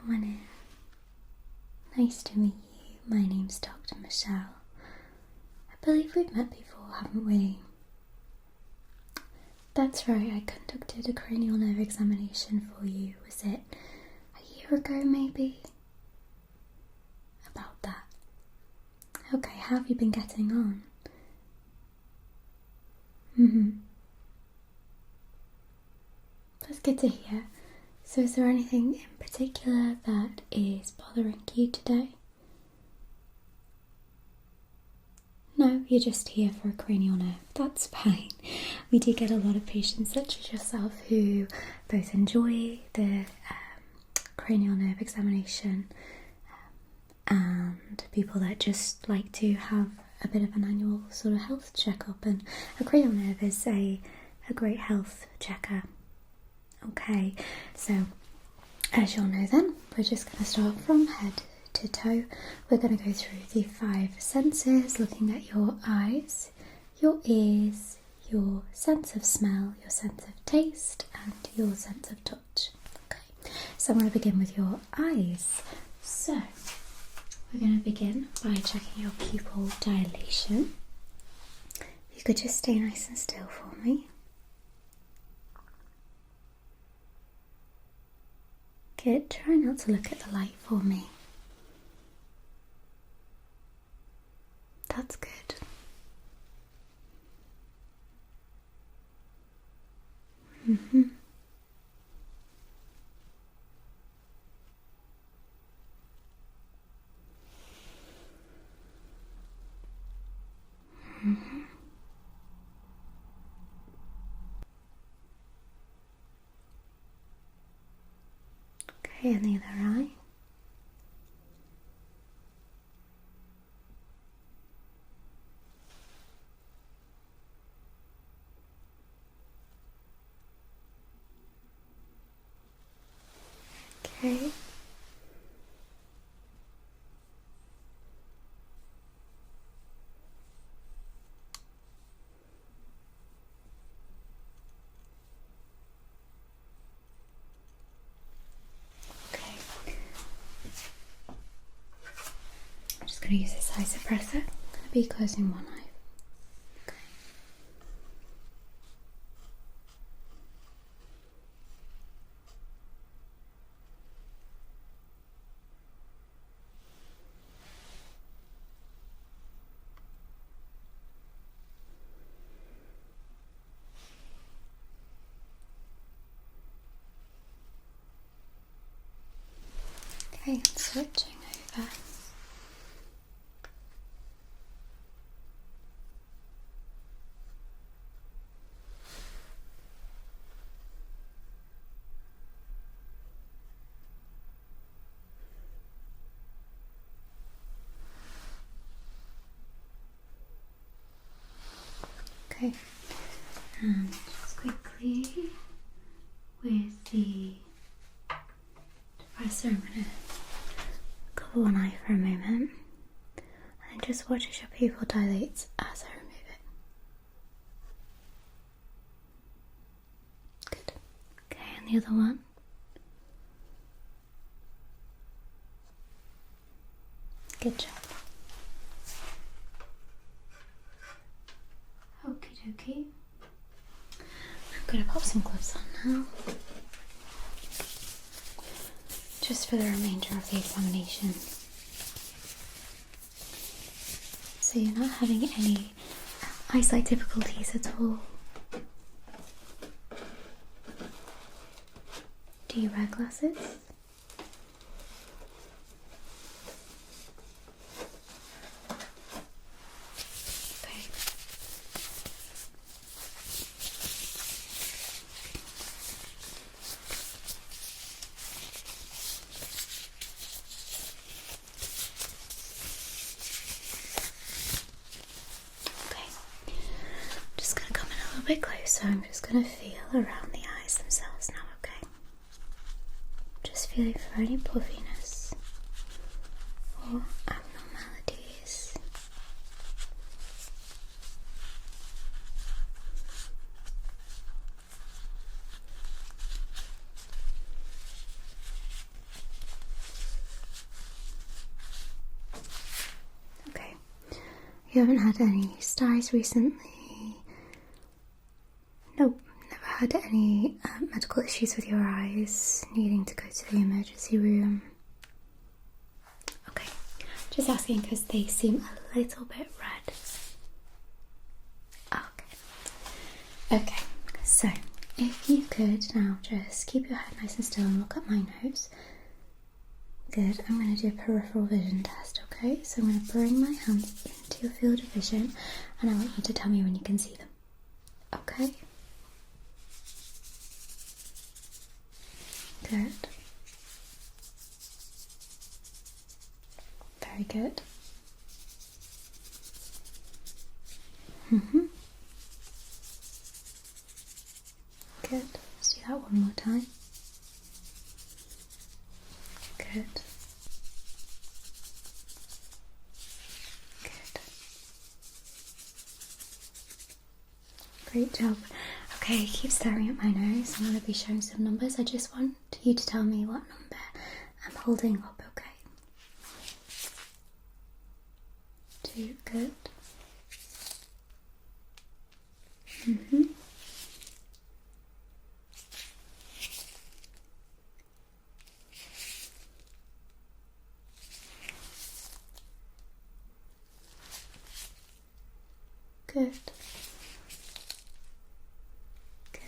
Come on in. Nice to meet you. My name's Dr. Michelle. I believe we've met before, haven't we? That's right, I conducted a cranial nerve examination for you. Was it a year ago, maybe? About that. Okay, how have you been getting on? That's good to hear. So is there anything in particular that is bothering you today? No, you're just here for a cranial nerve. That's fine. We do get a lot of patients such as yourself who both enjoy the cranial nerve examination and people that just like to have a bit of an annual sort of health checkup, and a cranial nerve is a great health checker. Okay, so as you'll know then, we're just going to start from head to toe. We're going to go through the 5 senses, looking at your eyes, your ears, your sense of smell, your sense of taste, and your sense of touch. Okay, so I'm going to begin with your eyes. So we're going to begin by checking your pupil dilation. You could just stay nice and still for me. Good. Try not to look at the light for me. That's good. Okay, and the other eye. Okay. I'm just going to use this eye suppressor. I'm going to be closing one eye. Okay, switching over. Okay, and just quickly with the depressor, I'm going to cover one eye for a moment and just watch as your pupil dilates as I remove it. Good. Okay, and the other one. Good job. Okie dokie. I'm going to pop some gloves on now, just for the remainder of the examination. So you're not having any eyesight difficulties at all? Do you wear glasses? Okay. Just going to come in a little bit closer. I'm just going to feel around the eyes themselves now, okay? Just feeling for any puffiness or abnormalities. You haven't had any styes recently? Nope, never had any medical issues with your eyes, needing to go to the emergency room? Okay, just asking because they seem a little bit red. Okay, so if you could now just keep your head nice and still and look at my nose. Good, I'm going to do a peripheral vision test, okay? So I'm going to bring my hands into your field of vision and I want you to tell me when you can see them, okay? Good. Very good. Good. Let's do that one more time. Good. Good. Great job. Okay, keep staring at my nose. I'm going to be showing some numbers. I just want you to tell me what number I'm holding up, okay? 2, good. Good. Good.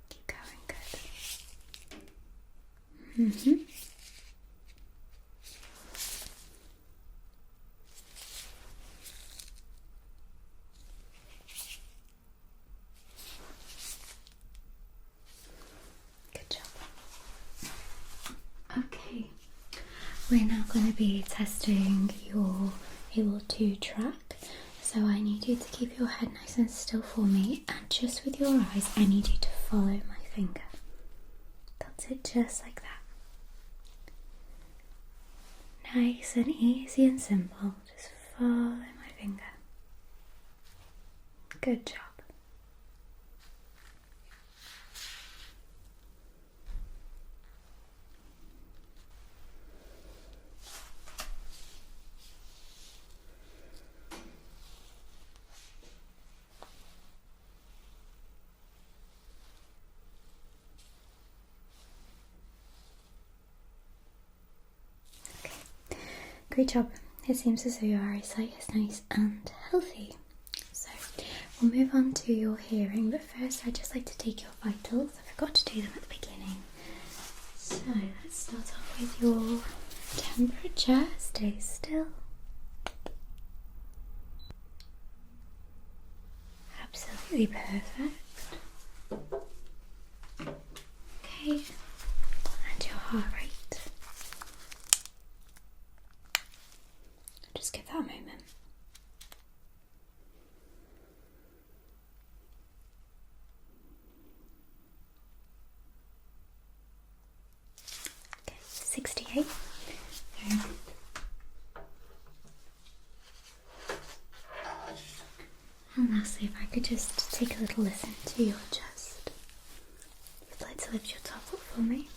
Keep going, good. Good job. Okay. We're now going to be testing your able to track, so I need you to keep your head nice and still for me, and just with your eyes I need you to follow my finger. That's it, just like that. Nice and easy and simple, just follow my finger. Good job. Great job. It seems as though your eyesight is nice and healthy. So we'll move on to your hearing, but first I'd just like to take your vitals. I forgot to do them at the beginning. So let's start off with your temperature. Stay still. Absolutely perfect. Okay. And your heart rate. Just give that a moment. Okay, 68. Very good. And lastly, if I could just take a little listen to your chest. If you'd like to lift your top up for me.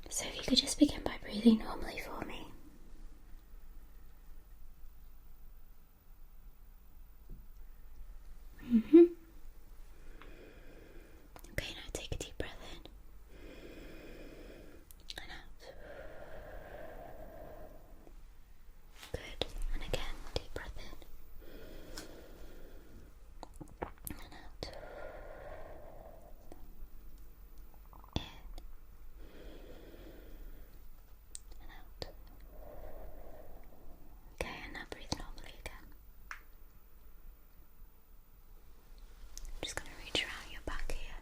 So if you could just begin by breathing normally for me. Okay, now take a deep breath in and out. Good. And again, deep breath in and out. In and out. Okay, and now breathe normally again. I'm just going to reach around your back here.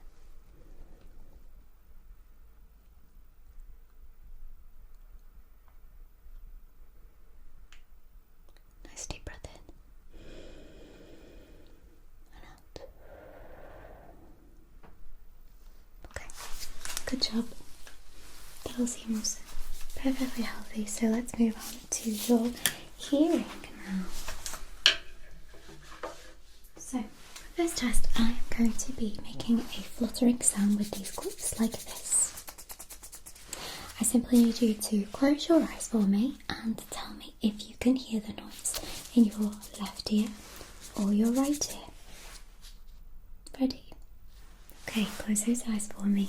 Nice deep breath in and out. Okay, good job. That all seems perfectly healthy, so let's move on to your hearing now. So, First test, I am going to be making a fluttering sound with these clips like this. I simply need you to close your eyes for me and tell me if you can hear the noise in your left ear or your right ear. Ready? Okay, close those eyes for me.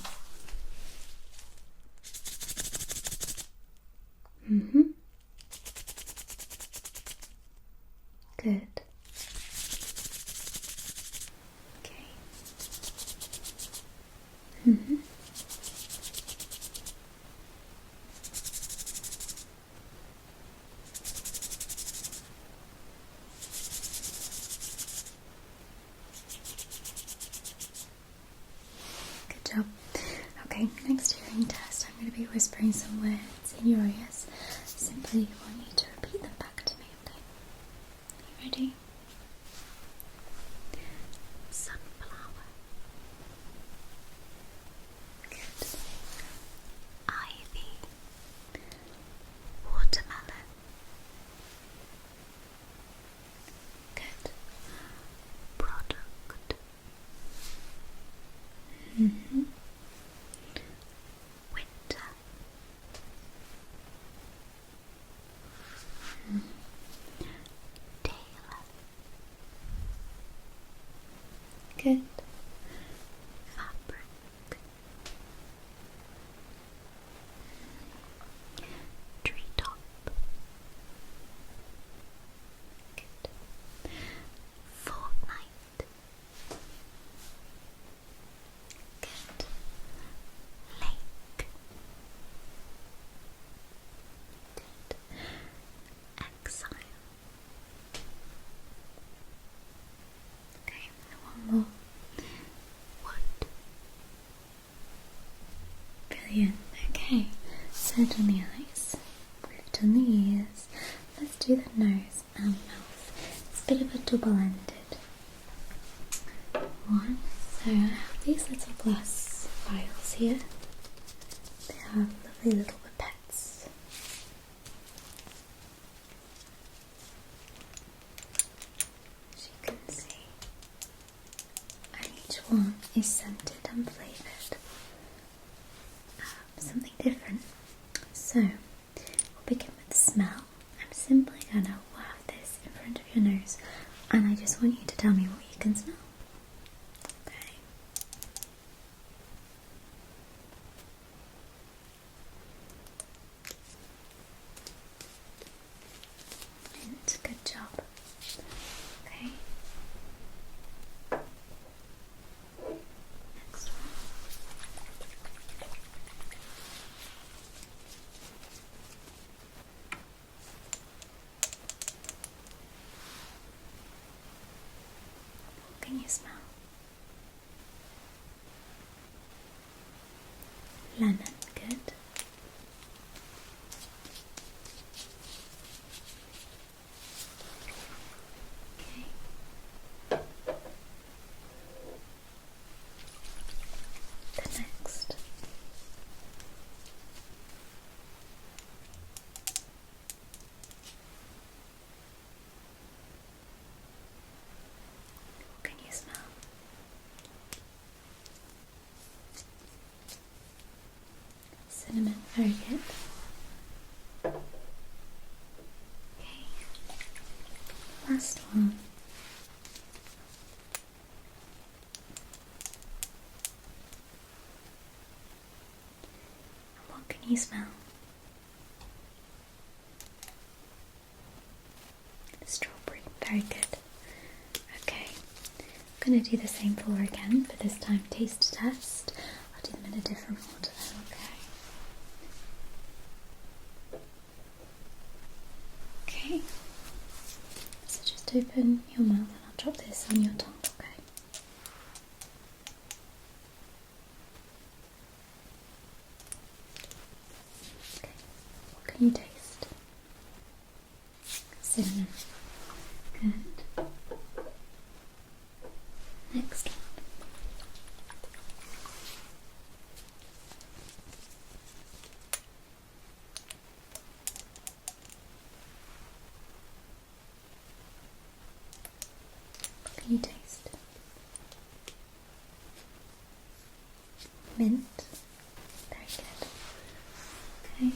Good. Okay. Good job. Okay, next hearing test, I'm going to be whispering some words in your ears. Simply want you to repeat them back to me, okay? Are you ready? Sunflower. Good. Ivy. Watermelon. Good. Product. Winter. Tailor. Good. Fabric. Treetop. Good. Fortnight. Good. Lake. Good. Exile. Okay, one more. Wood. Brilliant. Okay, so done the eyes. We've done the ears. Let's do the nose and mouth. It's a bit of a double-ended one. So I have these little glass vials here. They have lovely little pipettes. As you can see, and each one is scented and flavoured. Something different. So, we'll begin with the smell. I'm simply going to wave this in front of your nose, and I just want you to tell me what you can smell. Okay. Mint, good job. Okay. Next one. What can you smell? Lemon, good. Okay. The next. What can you smell? Cinnamon, very good. Okay. Last one. And what can you smell? Strawberry, very good. Okay, I'm going to do the same 4 again, but this time taste test. I'll do them in a different order though, okay? Okay, so just open your mouth and I'll drop this on your tongue, okay? Okay, what can you taste? Cinnamon. Good. Next one. What can you taste? mint. Very good. Okay.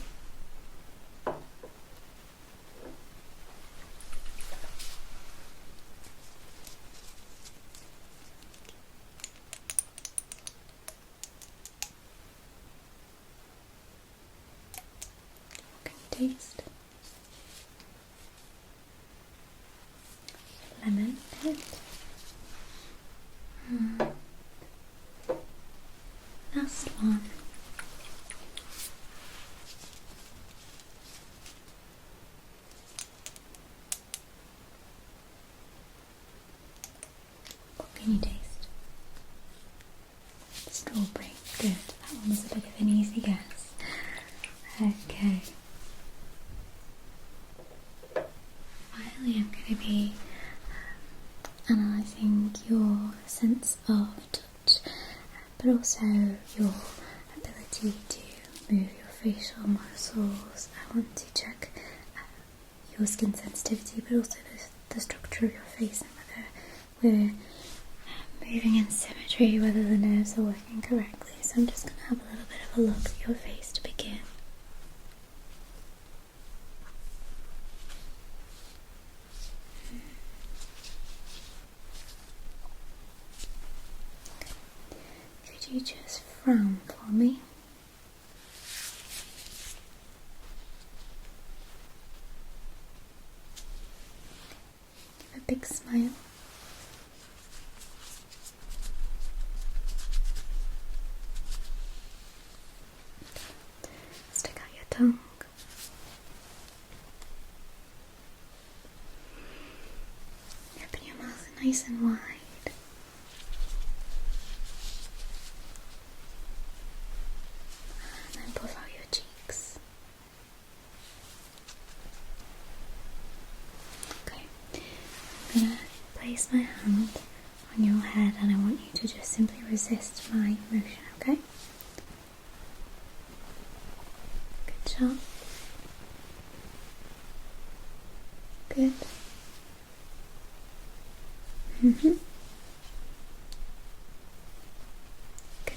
Can you taste? Lemon. Good. Last one. What can you taste? Strawberry. Good. That one was a bit of an easy guess. Okay. Finally, I'm going to be analysing your sense of touch, but also your ability to move your facial muscles. I want to check your skin sensitivity, but also the structure of your face and whether we're moving in symmetry, whether the nerves are working correctly. So I'm just going to have a little bit of a look at your face to begin. Could you just frown for me? Give a big smile. Stick out your tongue. Open your mouth nice and wide. And then puff out your cheeks. Okay. I'm going to place my hand on your head and I want you to just simply resist my motion, okay? Good job. Good. Good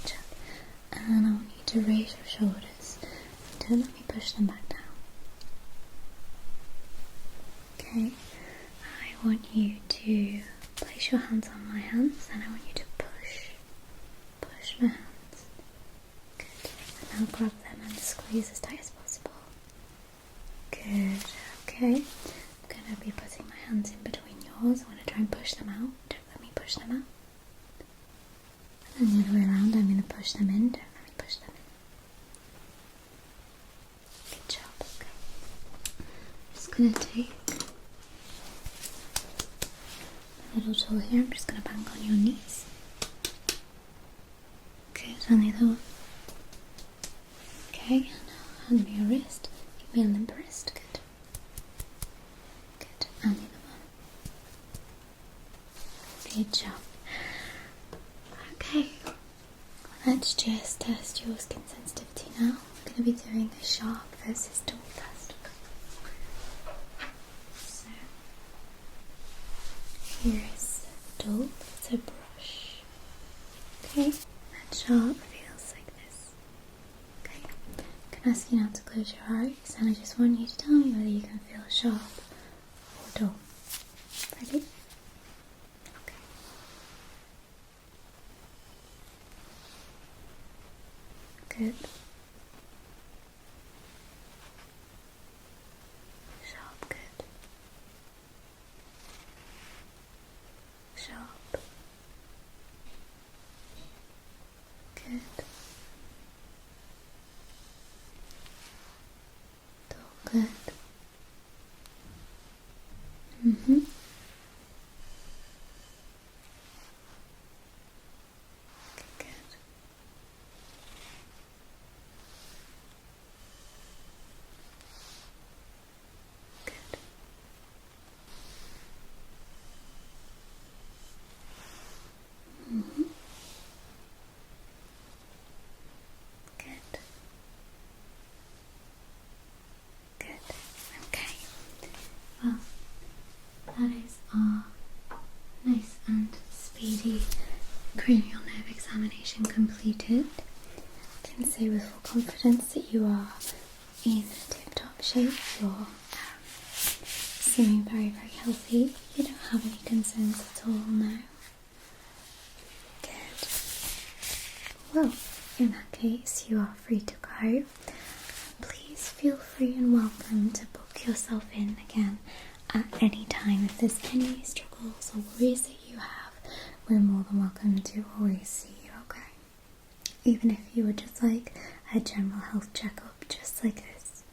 job. And I want you to raise your shoulders. Don't let me push them back down. Okay. I want you to place your hands on my hands and I want you to push my hands. Good. And now grab them and squeeze as tight as possible. Good. Okay. I'm going to be putting my hands in between yours. I want to try and push them out. Don't let me push them out. And then the other way around, I'm going to push them in. Don't let me push them in. Good job. Okay. I'm just going to take a little tool here. I'm just going to bang on your knees. Good. And the other one. Okay. And now hand me your wrist. Give me a limp wrist. Good. Good. And the other one. Good job. Okay. Let's just test your skin sensitivity now. We're going to be doing a sharp versus dull test. So, here is dull. It's a brush. Okay. And sharp feels like this. Okay. I'm going to ask you now to close your eyes and I just want you to tell me whether you can feel sharp or dull. Ready? Good. Sharp, good. Sharp. Good. Dull, good. That is our nice and speedy cranial nerve examination completed. can say with full confidence that you are in tip-top shape. You're seeming very, very healthy. You don't have any concerns at all now. Good. Well, in that case, you are free to go. Please feel free and welcome to book yourself in again at any time. If there's any struggles or worries that you have, we're more than welcome to always see you, okay? Even if you would just like a general health checkup, just like this.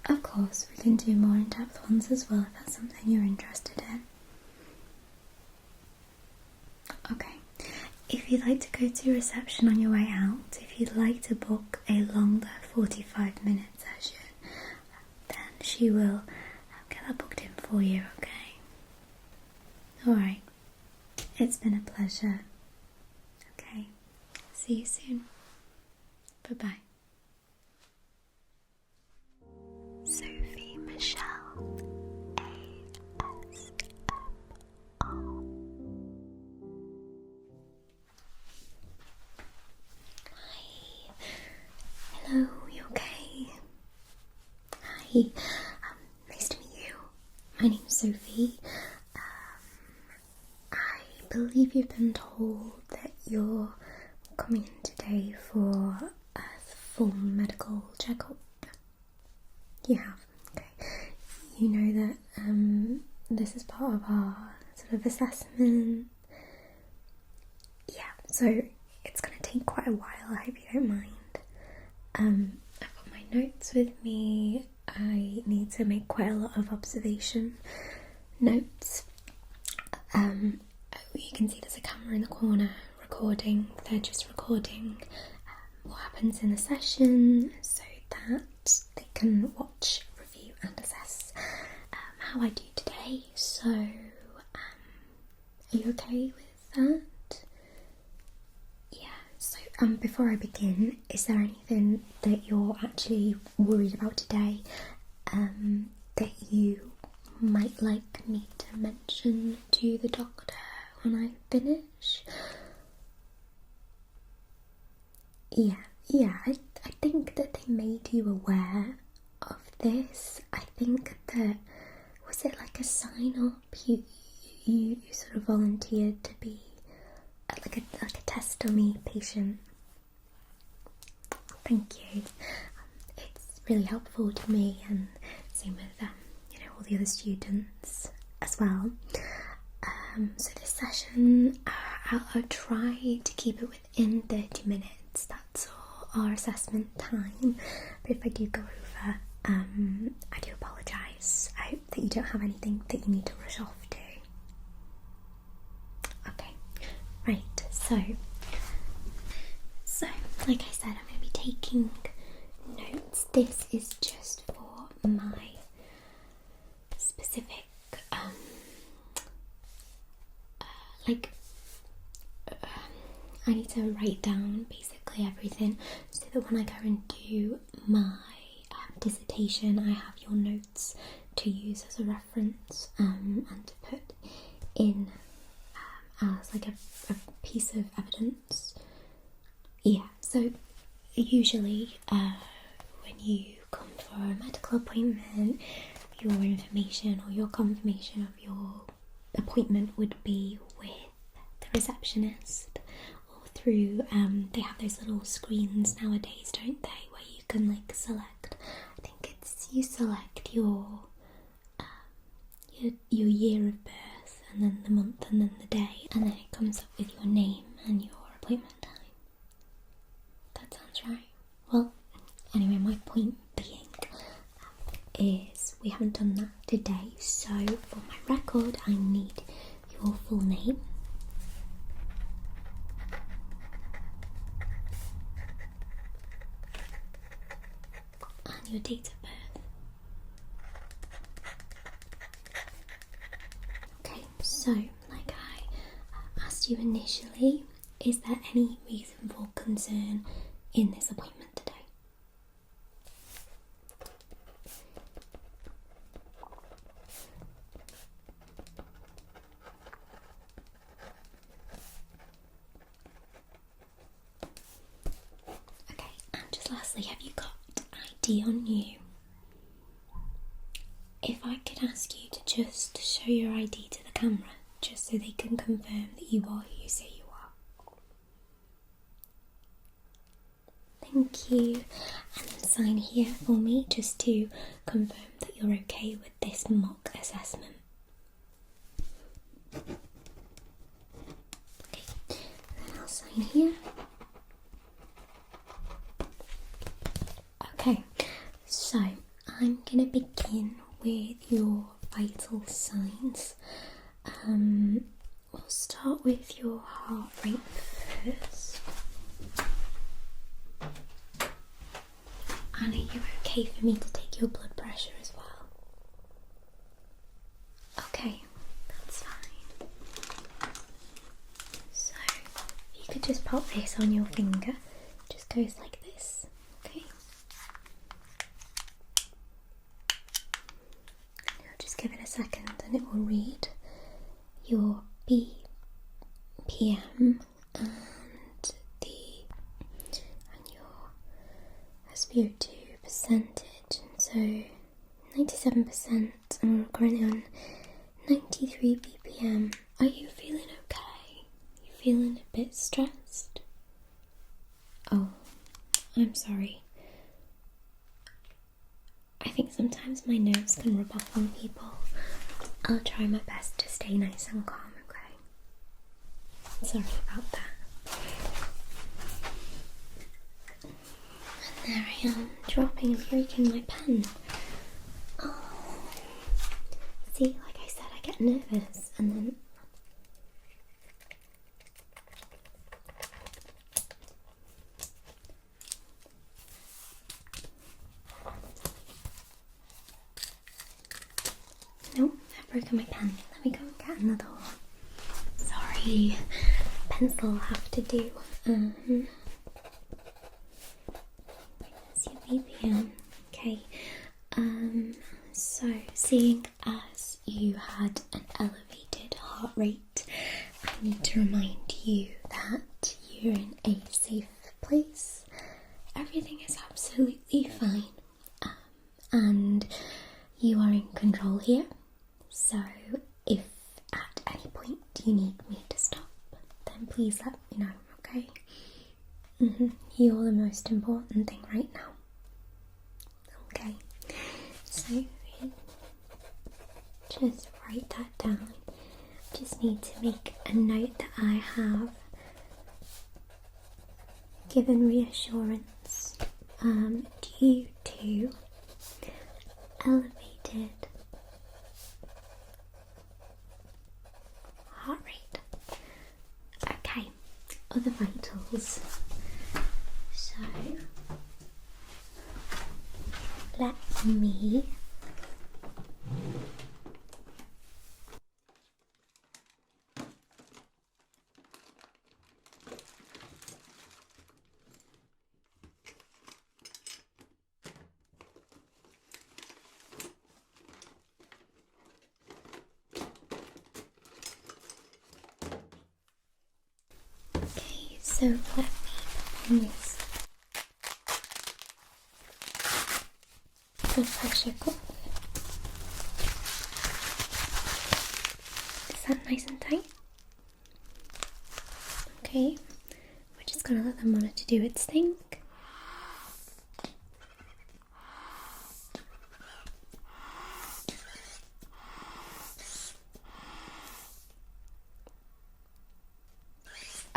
Of course, we can do more in-depth ones as well if that's something you're interested in. Okay, if you'd like to go to reception on your way out, if you'd like to book a longer 45-minute session, then she will get that booked in for you, okay? Alright, it's been a pleasure. Okay, see you soon. Bye-bye. Sophie Michelle, ASMR. Hi. Hello, you okay? Hi. Nice to meet you. My name's Sophie. I believe you've been told that you're coming in today for a full medical checkup. You have, okay. You know that this is part of our sort of assessment. Yeah, so it's going to take quite a while, I hope you don't mind. I've got my notes with me. I need to make quite a lot of observation notes. You can see there's a camera in the corner recording. They're just recording what happens in the session so that they can watch, review and assess how I do today. So, are you okay with that? Yeah, so before I begin, is there anything that you're actually worried about today that you might like me to mention to the doctor when I finish? Yeah, I think that they made you aware of this. I think that, was it like a sign-up? You sort of volunteered to be like a test dummy patient. Thank you. It's really helpful to me, and same with all the other students as well. So this session, I'll try to keep it within 30 minutes. That's our assessment time. But if I do go over, I do apologise. I hope that you don't have anything that you need to rush off to. Okay, right, so like I said, I'm going to be taking notes. This is just for my specific, I need to write down basically everything so that when I go and do my dissertation, I have your notes to use as a reference and to put in as like a piece of evidence. Yeah, so usually when you come for a medical appointment, your information or your confirmation of your appointment would be with the receptionist or through, they have those little screens nowadays, don't they, where you can like select, I think it's, you select your year of birth and then the month and then the day, and then it comes up with your name and your appointment time. That sounds right. Well, anyway, my point being is we haven't done that today, so for my record I need your full name, and your date of birth. Okay, so like I asked you initially, is there any reason for concern in this appointment today? ID on you. If I could ask you to just show your ID to the camera, just so they can confirm that you are who you say you are. Thank you. And then sign here for me, just to confirm that you're okay with this mock assessment. Okay, then I'll sign here. Okay, so I'm gonna begin with your vital signs. We'll start with your heart rate first. And are you okay for me to take your blood pressure as well? Okay, that's fine. So, you could just pop this on your finger. It just goes like this, okay? I'll just give it a second and it will read your BPM and your SpO2 percentage. So 97%, and we're currently on 93 BPM. Are you feeling okay? You feeling a bit stressed? Oh, I'm sorry. I think sometimes my nerves can rub off on people. I'll try my best to stay nice and calm, okay? Sorry about that. And there I am, dropping and breaking my pen. Oh. See, like I said, I get nervous and then... Nope, I've broken my pen. Let me go and get another one. Sorry, pencil will have to do. There's your BPM. Okay. So seeing as you had an elevated heart rate, I need to remind you that you're in a safe place. Everything is absolutely fine. And you are in control here. So if at any point you need me to stop, then please let me know, okay? You're the most important thing right now. Okay, so just write that down. Just need to make a note that I have given reassurance due to elevated heart rate. Okay, other vitals. So let me So let me perform this blood pressure cuff. Is that nice and tight? Okay, we're just going to let the monitor do its thing.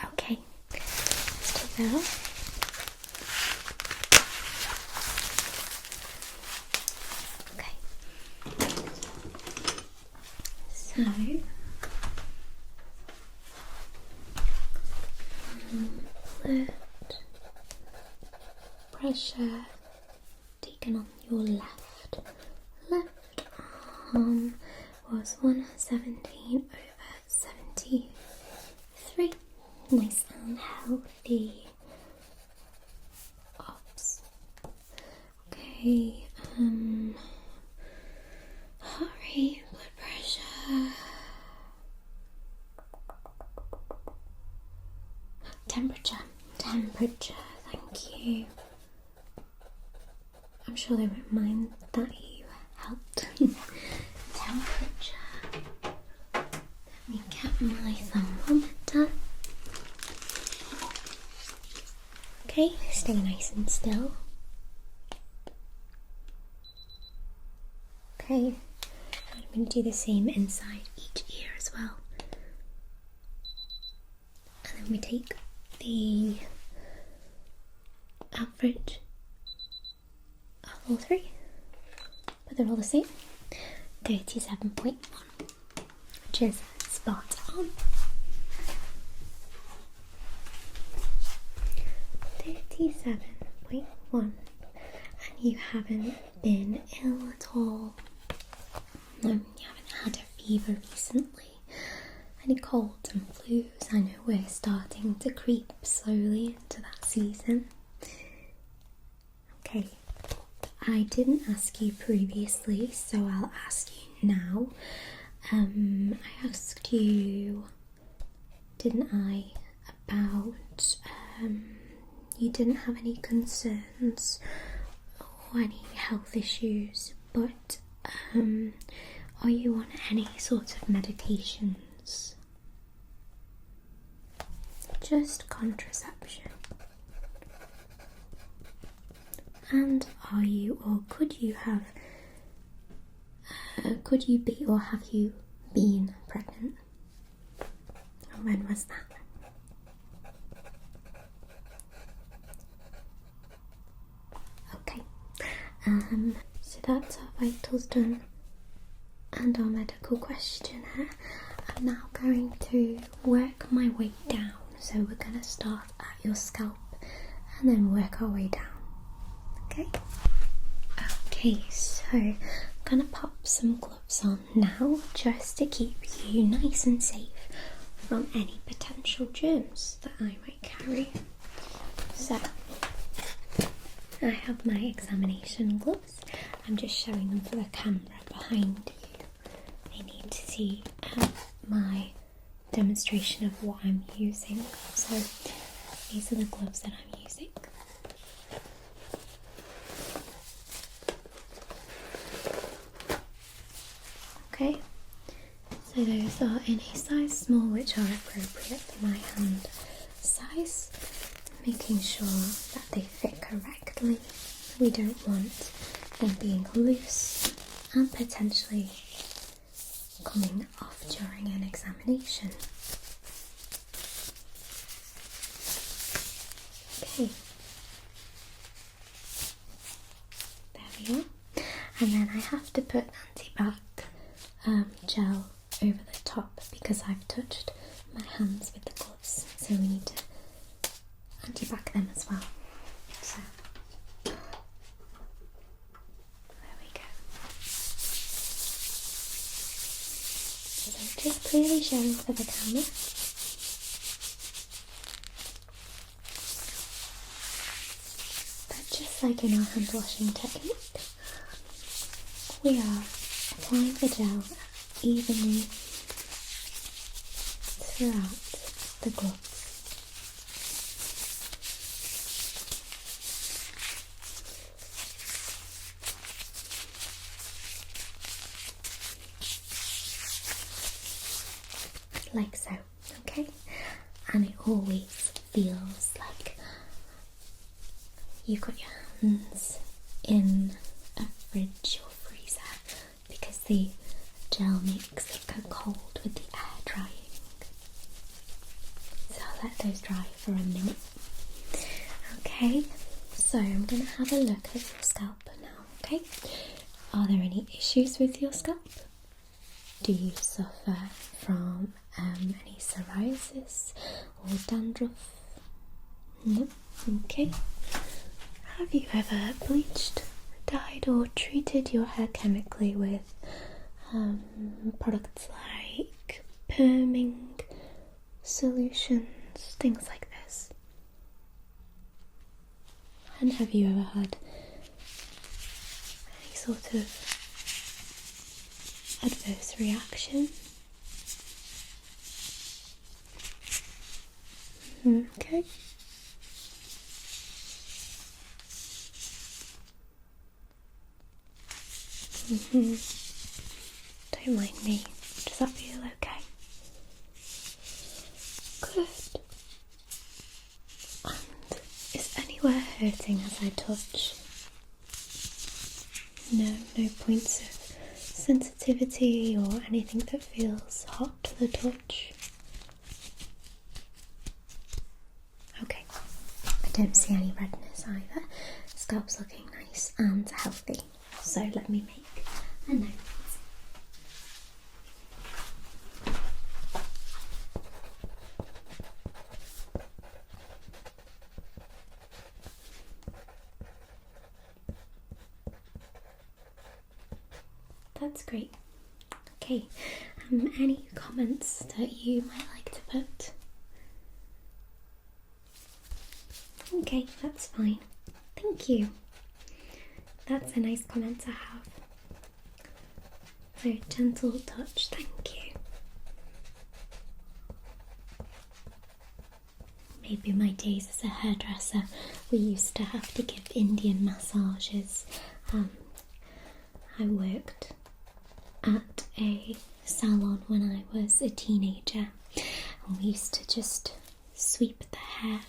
Okay. Now, okay, so blood pressure taken on your left arm was 117/73. Nice and healthy. Ops. Okay, heart rate, blood pressure, temperature, thank you. I'm sure they won't mind that you helped. Temperature. Let me get my thermometer. Okay, stay nice and still. Okay, I'm going to do the same inside each ear as well. And then we take the average of all three, but they're all the same. 37.1, which is spot on. 37.1, and you haven't been ill at all. No, you haven't had a fever recently. Any colds and flus? I know we're starting to creep slowly into that season. Okay, I didn't ask you previously, so I'll ask you now. I asked you, didn't I, about you didn't have any concerns or any health issues, but are you on any sort of medications? Just contraception. And are you, or could you have, could you be, or have you been pregnant? And when was that? Okay, so that's our vitals done and our medical questionnaire. I'm now going to work my way down. So we're going to start at your scalp and then work our way down. Okay? Okay, so I'm going to pop some gloves on now just to keep you nice and safe from any potential germs that I might carry. So I have my examination gloves. I'm just showing them for the camera behind you. They need to see my demonstration of what I'm using. So these are the gloves that I'm using. Okay, so those are in a size small, which are appropriate for my hand size, making sure that they fit correctly. We don't want them being loose and potentially coming off during an examination. Okay, there we are. And then I have to put antibac gel over the top because I've touched my hands with the gloves, so we need to antibac them as well. So there we go. So just clearly showing for the camera. But just like in our hand washing technique, we are applying the gel evenly throughout the gloves. Like so, okay? And it always feels like you've got your hands in a fridge or freezer because the gel makes it go cold with the air drying. So I'll let those dry for a minute. Okay, so I'm going to have a look at your scalp now, okay? Are there any issues with your scalp? Do you suffer from any psoriasis or dandruff? No? Okay. Have you ever bleached, dyed or treated your hair chemically with products like perming solutions, things like this? And have you ever had any sort of adverse reaction? Okay. Don't mind me. Does that feel okay? Good. And is anywhere hurting as I touch? No points of sensitivity or anything that feels hot to the touch? Okay. I don't see any redness either. Scalp's looking nice and healthy. So let me make a note. That's great. Okay, any comments that you might like to put? Okay, that's fine. Thank you. That's a nice comment to have. Very gentle touch, thank you. Maybe my days as a hairdresser, we used to have to give Indian massages. I worked at a salon when I was a teenager, and we used to just sweep the hair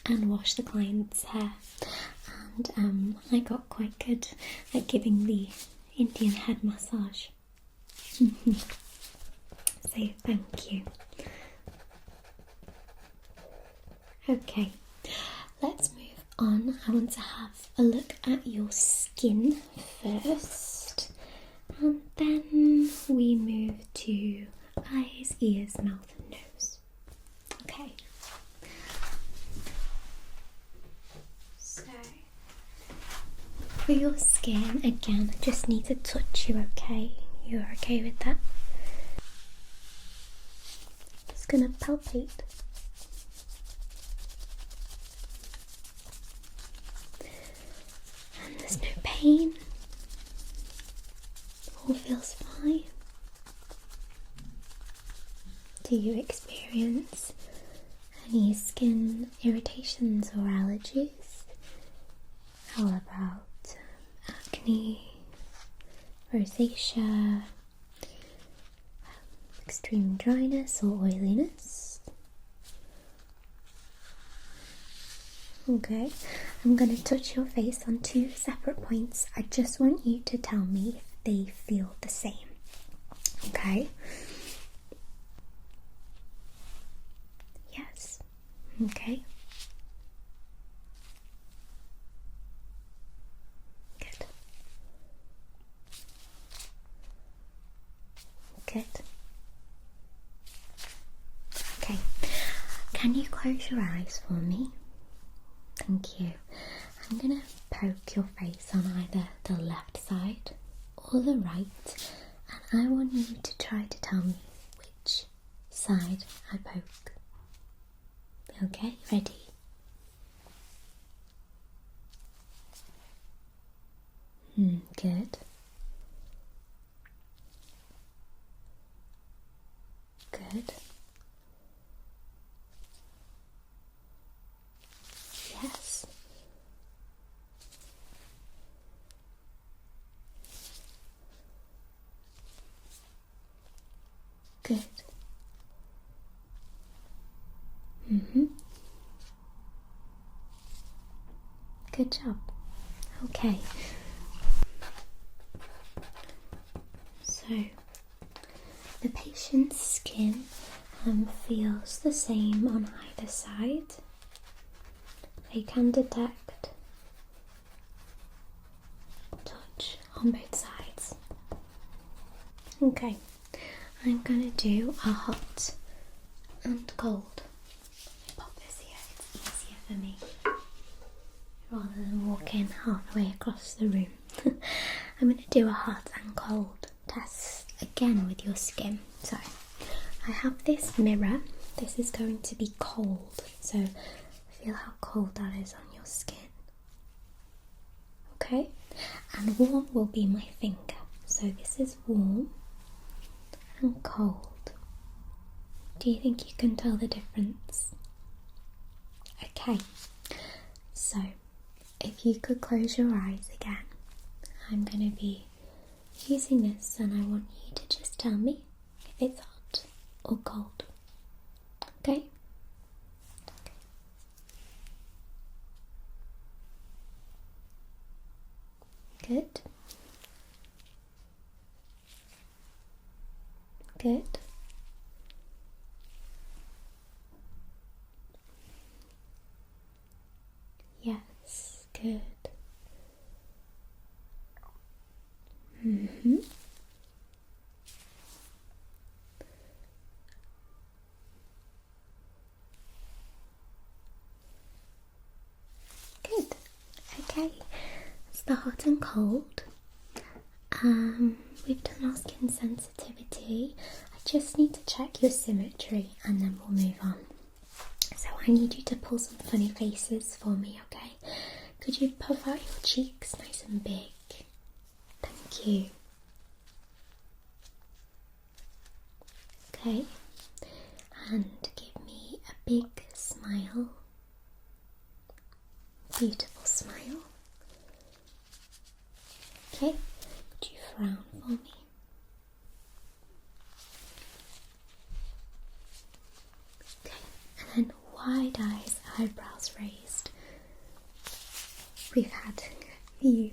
and wash the client's hair, and I got quite good at giving the Indian head massage. So thank you. Okay, let's move on. I want to have a look at your skin first, and then we move to eyes, ears, mouth and nose. Okay. So, for your skin, again, I just need to touch you, okay? You're okay with that? Just gonna palpate. And there's no pain. All feels fine. Do you experience any skin irritations or allergies? How about acne, rosacea, extreme dryness or oiliness? Okay, I'm going to touch your face on 2 separate points. I just want you to tell me if they feel the same. Okay? Yes. Okay. Good. Good. Okay. Can you close your eyes for me? Thank you. I'm going to poke your face on either the left side or the right, and I want you to try to tell me which side I poke. Okay, ready? Good. Good. Yes. Good. Good job. Okay. So the patient's skin feels the same on either side. They can detect touch on both sides. Okay, I'm going to do a hot and cold. Pop this here, it's easier for me rather than walking halfway across the room. I'm going to do a hot and cold test again with your skin. So I have this mirror. This is going to be cold, so feel how cold that is on your skin. Okay, and warm will be my finger. So this is warm and cold. Do you think you can tell the difference? Okay, so if you could close your eyes again, I'm going to be using this, and I want you to just tell me if it's hot or cold. Okay? Good. Good. Yes, good. Good. Okay. It's the hot and cold. We've done our skin sensitivity. I just need to check your symmetry and then we'll move on. So I need you to pull some funny faces for me, okay? Could you puff out your cheeks nice and big? Thank you. Okay. And give me a big smile. Beautiful smile. Okay. Could you frown for me? Okay. And then wide eyes, eyebrows raised. We've had a few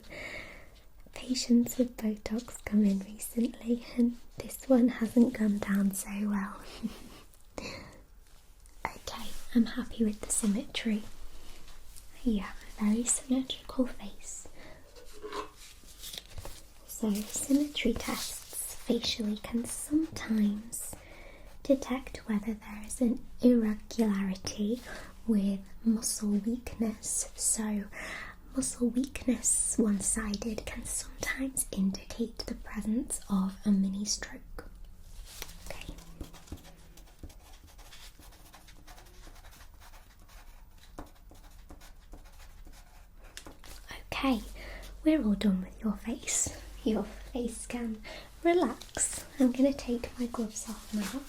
patients with Botox come in recently, and this one hasn't gone down so well. Okay, I'm happy with the symmetry. You have a very symmetrical face. So symmetry tests facially can sometimes detect whether there is an irregularity with muscle weakness. So muscle weakness, one-sided, can sometimes indicate the presence of a mini stroke. Okay. Okay, we're all done with your face. Your face can relax. I'm going to take my gloves off now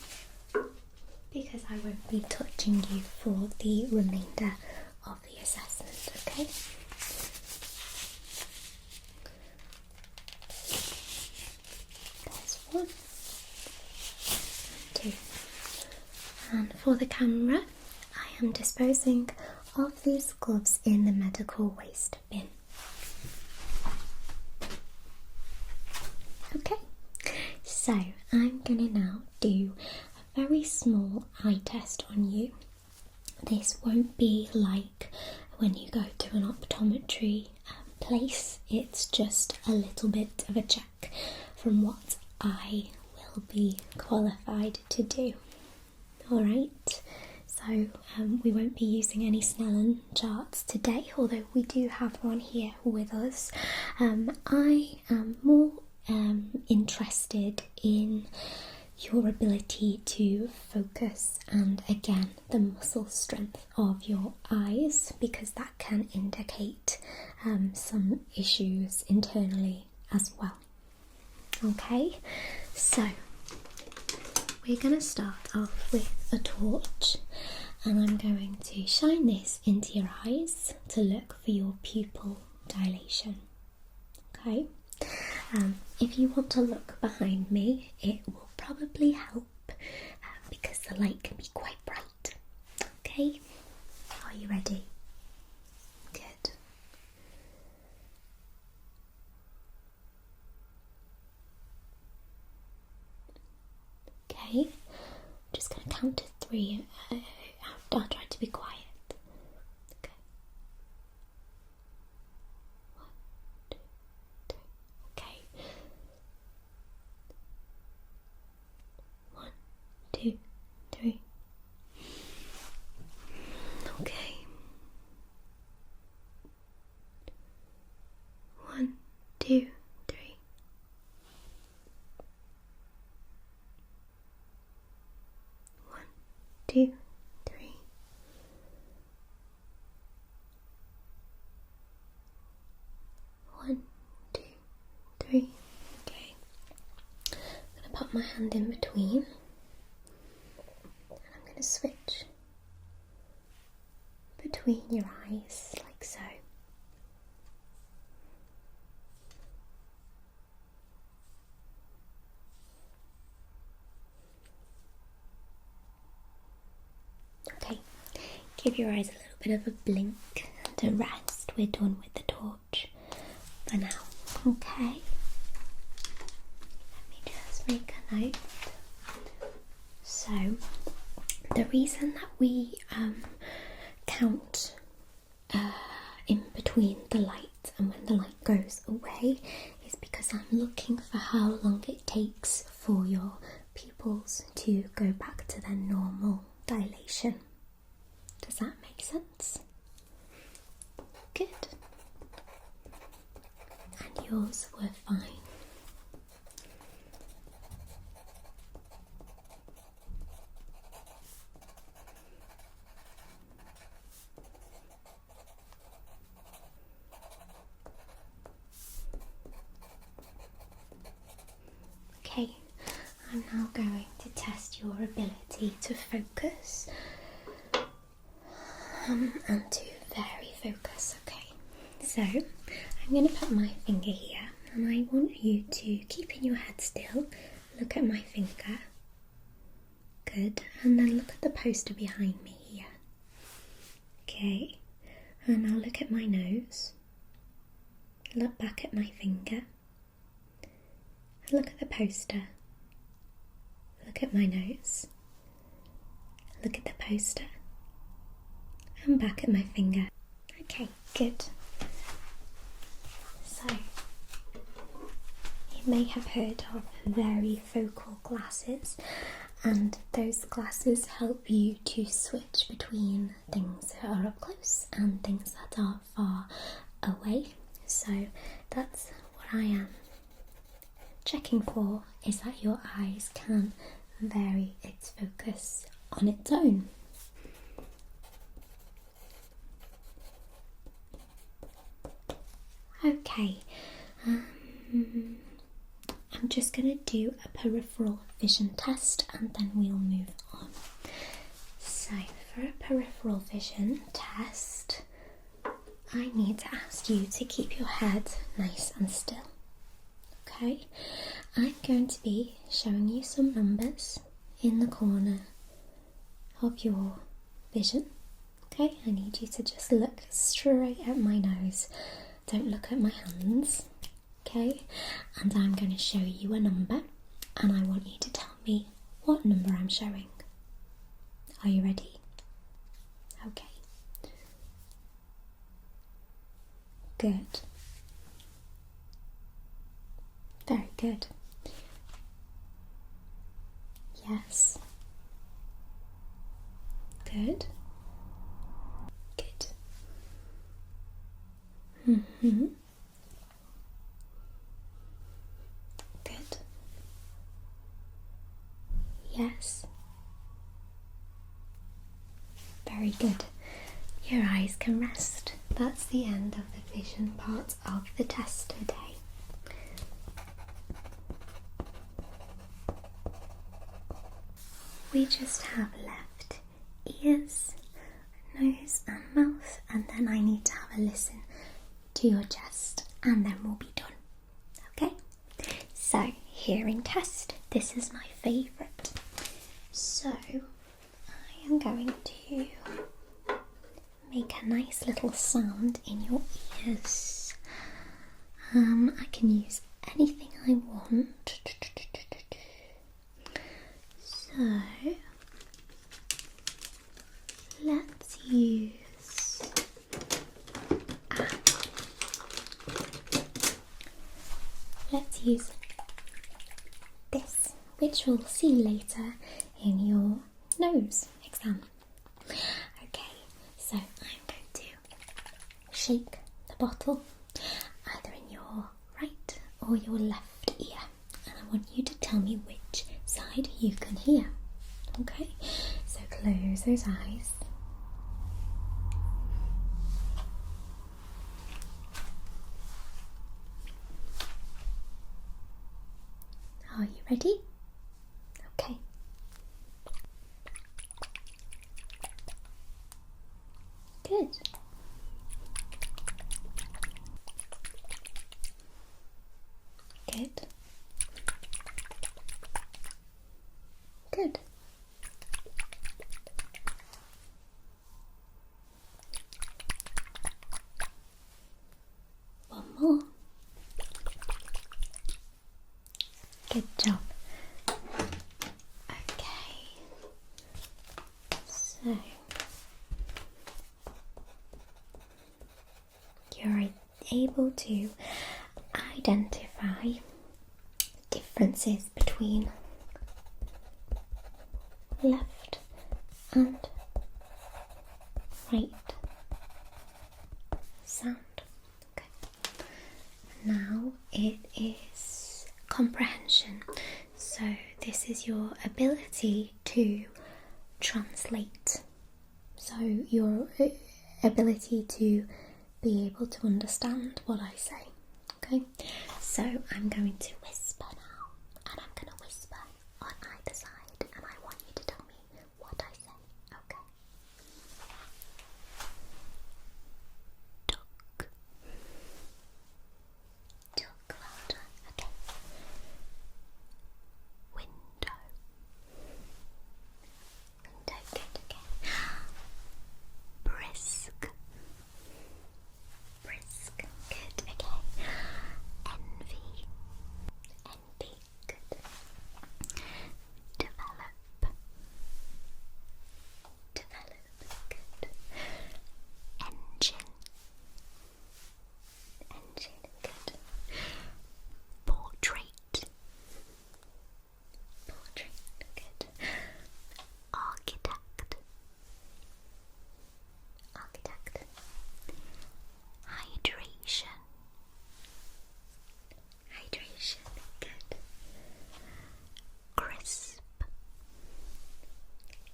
because I won't be touching you for the remainder of the assessment, okay? There's one, two, and for the camera, I am disposing of these gloves in the medical waste bin. Okay, so I'm gonna now do a very small eye test on you. This won't be like when you go to an optometry place. It's just a little bit of a check from what I will be qualified to do. Alright, so we won't be using any Snellen charts today, although we do have one here with us. I am more interested in your ability to focus and again the muscle strength of your eyes, because that can indicate some issues internally as well. Okay, so we're going to start off with a torch, and I'm going to shine this into your eyes to look for your pupil dilation. Okay, if you want to look behind me, it will probably help because the light can be quite bright. Okay, are you ready? Good. Okay, I'm just going to count to 3. I'll try to be quiet. Okay. 1, 2, 3. Okay. 1, 2, 3. Okay. 1, 2, 3. 1, 2, 3. 1, 2, 3. Okay. I'm going to put my hand in between, and I'm going to switch between your eyes like so. give your eyes a little bit of a blink and a rest. We're done with the torch for now. Okay. Let me just make a note. So, the reason that we count in between the light and when the light goes away is because I'm looking for how long it takes for your pupils to go back to their normal dilation. Does that make sense? Good. And yours were fine. Okay, I'm now going to test your ability to focus and to vary focus. Okay, so I'm going to put my finger here and I want you to keep in your head still, look at my finger. Good, and then look at the poster behind me here. Okay, and now look at my nose, look back at my finger. Look at the poster. Look at my nose. Look at the poster. And back at my finger. Okay, good. So, you may have heard of varifocal glasses, and those glasses help you to switch between things that are up close and things that are far away. So, that's what I am checking for, is that your eyes can vary its focus on its own. Okay, I'm just going to do a peripheral vision test and then we'll move on. So for a peripheral vision test, I need to ask you to keep your head nice and still. Okay, I'm going to be showing you some numbers in the corner of your vision. Okay, I need you to just look straight at my nose. Don't look at my hands. Okay, and I'm going to show you a number and I want you to tell me what number I'm showing. Are you ready? Okay. Good. Very good. Yes. Good. Good. Mm-hmm. Good. Yes. Very good. Your eyes can rest. That's the end of the vision part of the test today. We just have left ears, nose and mouth, and then I need to have a listen to your chest and then we'll be done. Okay? So, hearing test. This is my favourite. So, I am going to make a nice little sound in your ears. I can use anything I want. So, let's use this, which we'll see later in your nose exam. Okay, so I'm going to shake the bottle either in your right or your left ear, and I want you to tell me which side you can hear. Okay, so close those eyes. Are you ready? Okay. Good. Good. Good. you're able to identify differences between left and right sound. Okay. Now it is comprehension. So this is your ability to translate. So your ability to be able to understand what I say. Okay. So I'm going to whisper now, and I'm going to whisper on either side, and I want you to tell me what I say. Okay. Duck. Duck, well done. Okay. Window. Window, good, okay. Brisk. Brisk, good, okay. Envy. Envy, good. Develop. Develop, good. Engine. Engine, good. Portrait. Portrait, good. Architect. Architect. Hydration. Hydration, good. Crisp.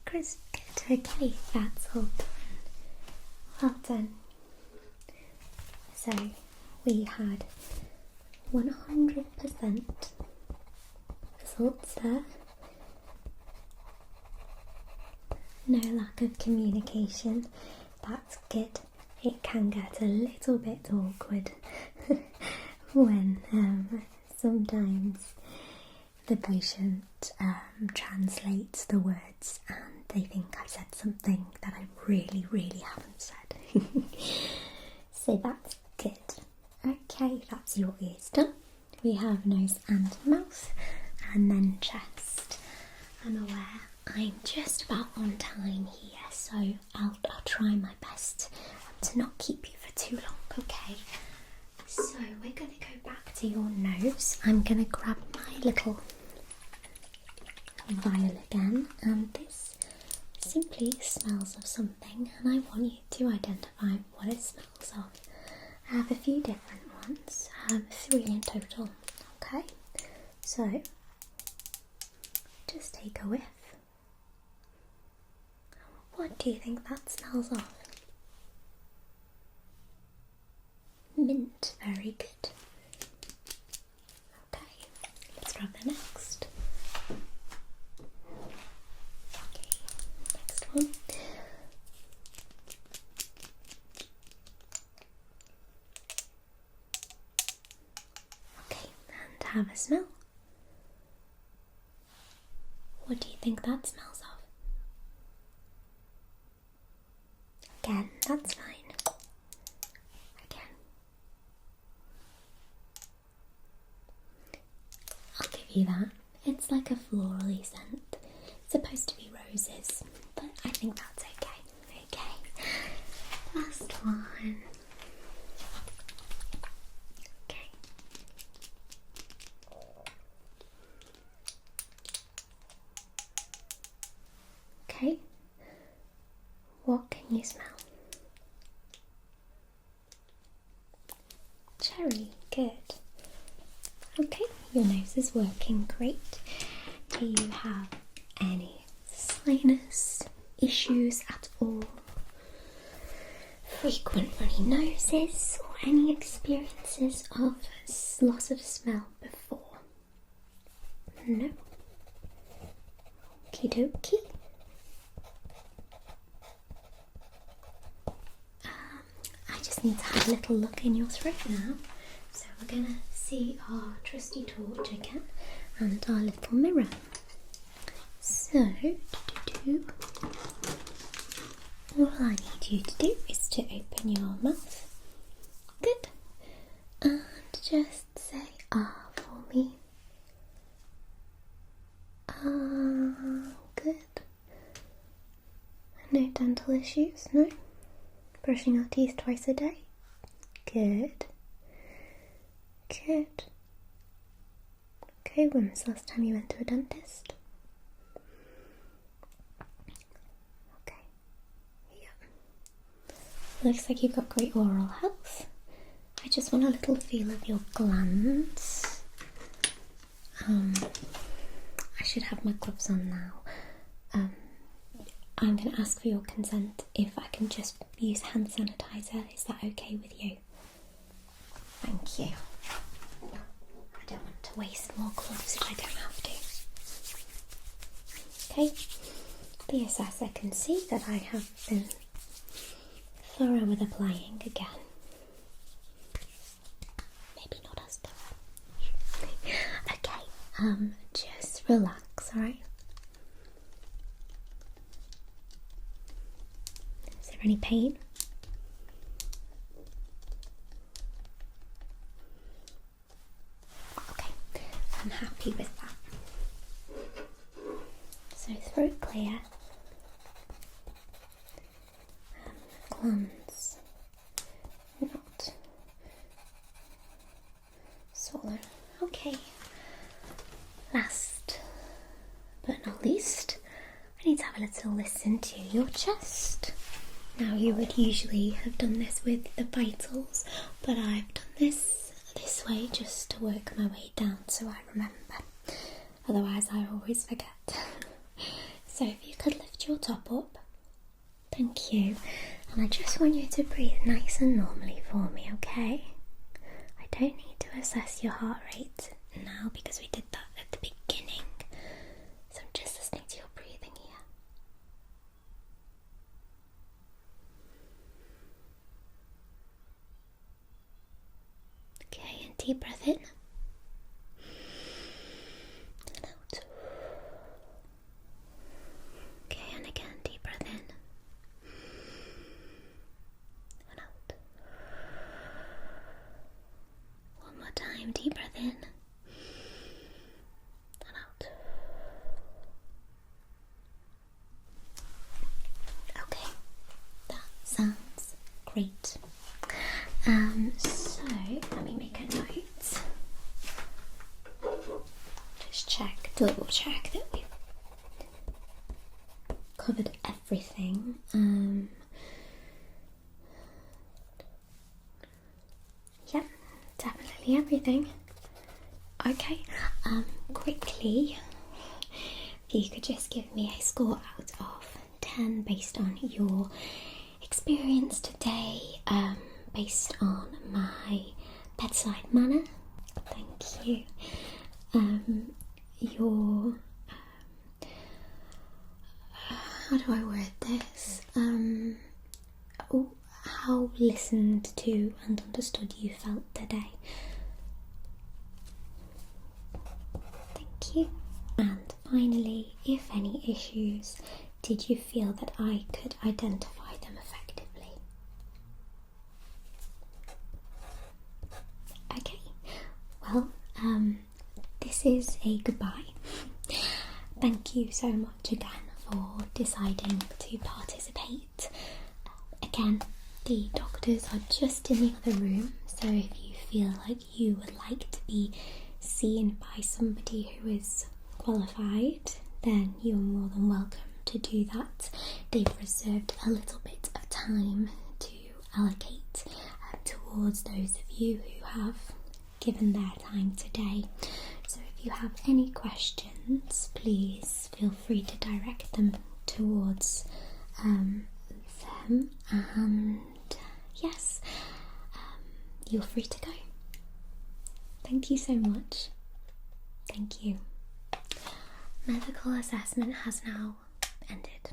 Crisp, good. Okay, that's all done. Well done. So we had 100% results there. No lack of communication. That's good. It can get a little bit awkward when sometimes the patient translates the words and they think I've said something that I really haven't said. So that's good. Okay, that's your ears done. We have nose and mouth, and then chest. I'm aware I'm just about on time here, so I'll try my best to not keep you for too long, okay? So we're going to go back to your nose. I'm going to grab my little vial again, and this simply smells of something, and I want you to identify what it smells of. I have a few different ones, 3 in total, okay? So just take a whiff. What do you think that smells of? Mint, very good. Okay, let's grab the next. Okay, next one. Okay, and have a smell. What do you think that smells of? Again, that's fine. Again. I'll give you that. It's like a florally scent. It's supposed to be roses, but I think that's okay. Okay. Last one. Okay. Okay. What can you smell? Cherry, good. Okay, your nose is working great. Do you have any sinus issues at all? Frequent runny noses or any experiences of loss of smell before? No. Okie dokie. I just need to have a little look in your throat now. So we're going to see our trusty torch again and our little mirror. So, all I need you to do is to open your mouth. Good. And just say ah for me. Ah, good. No dental issues, no? Brushing our teeth twice a day? Good. Good. Okay, when was the last time you went to a dentist? Okay. Yeah. Looks like you've got great oral health. I just want a little feel of your glands. I should have my gloves on now. I'm going to ask for your consent if I can just use hand sanitizer. Is that okay with you? Thank you. I don't want to waste more gloves if I don't have to. Okay, the assessor can see that I have been thorough with applying again. Maybe not as thorough. Okay, just relax, alright? Is there any pain? Okay, I'm happy with that. So throat clear. Glands not swollen. Okay. Last but not least, I need to have a little listen to your chest. Now, you would usually have done this with the vitals, but I've done this way just to work my way down so I remember. Otherwise, I always forget. So if you could lift your top up. Thank you. And I just want you to breathe nice and normally for me, okay? I don't need to assess your heart rate now because we did that at the beginning. So I'm just listening to your breathing here. Okay, and deep breath in. And out. Okay, and again, deep breath in. And out. One more time, deep breath in. And out. Okay, that sounds great. So let me make a note. Just double check that we've covered everything. Yeah, definitely everything. Okay, quickly, if you could just give me a score out of 10 based on your experience today, based on my bedside manner. Thank you. Your how do I word this? How listened to and understood you felt today. Thank you. And finally, if any issues, did you feel that I could identify them effectively? Okay, well, this is a goodbye. Thank you so much again for deciding to participate. Again, the doctors are just in the other room, so if you feel like you would like to be seen by somebody who is qualified, then you're more than welcome to do that. They've reserved a little bit of time to allocate towards those of you who have given their time today. So if you have any questions, please feel free to direct them towards them, and yes, you're free to go. Thank you so much. Thank you. Medical assessment has now ended.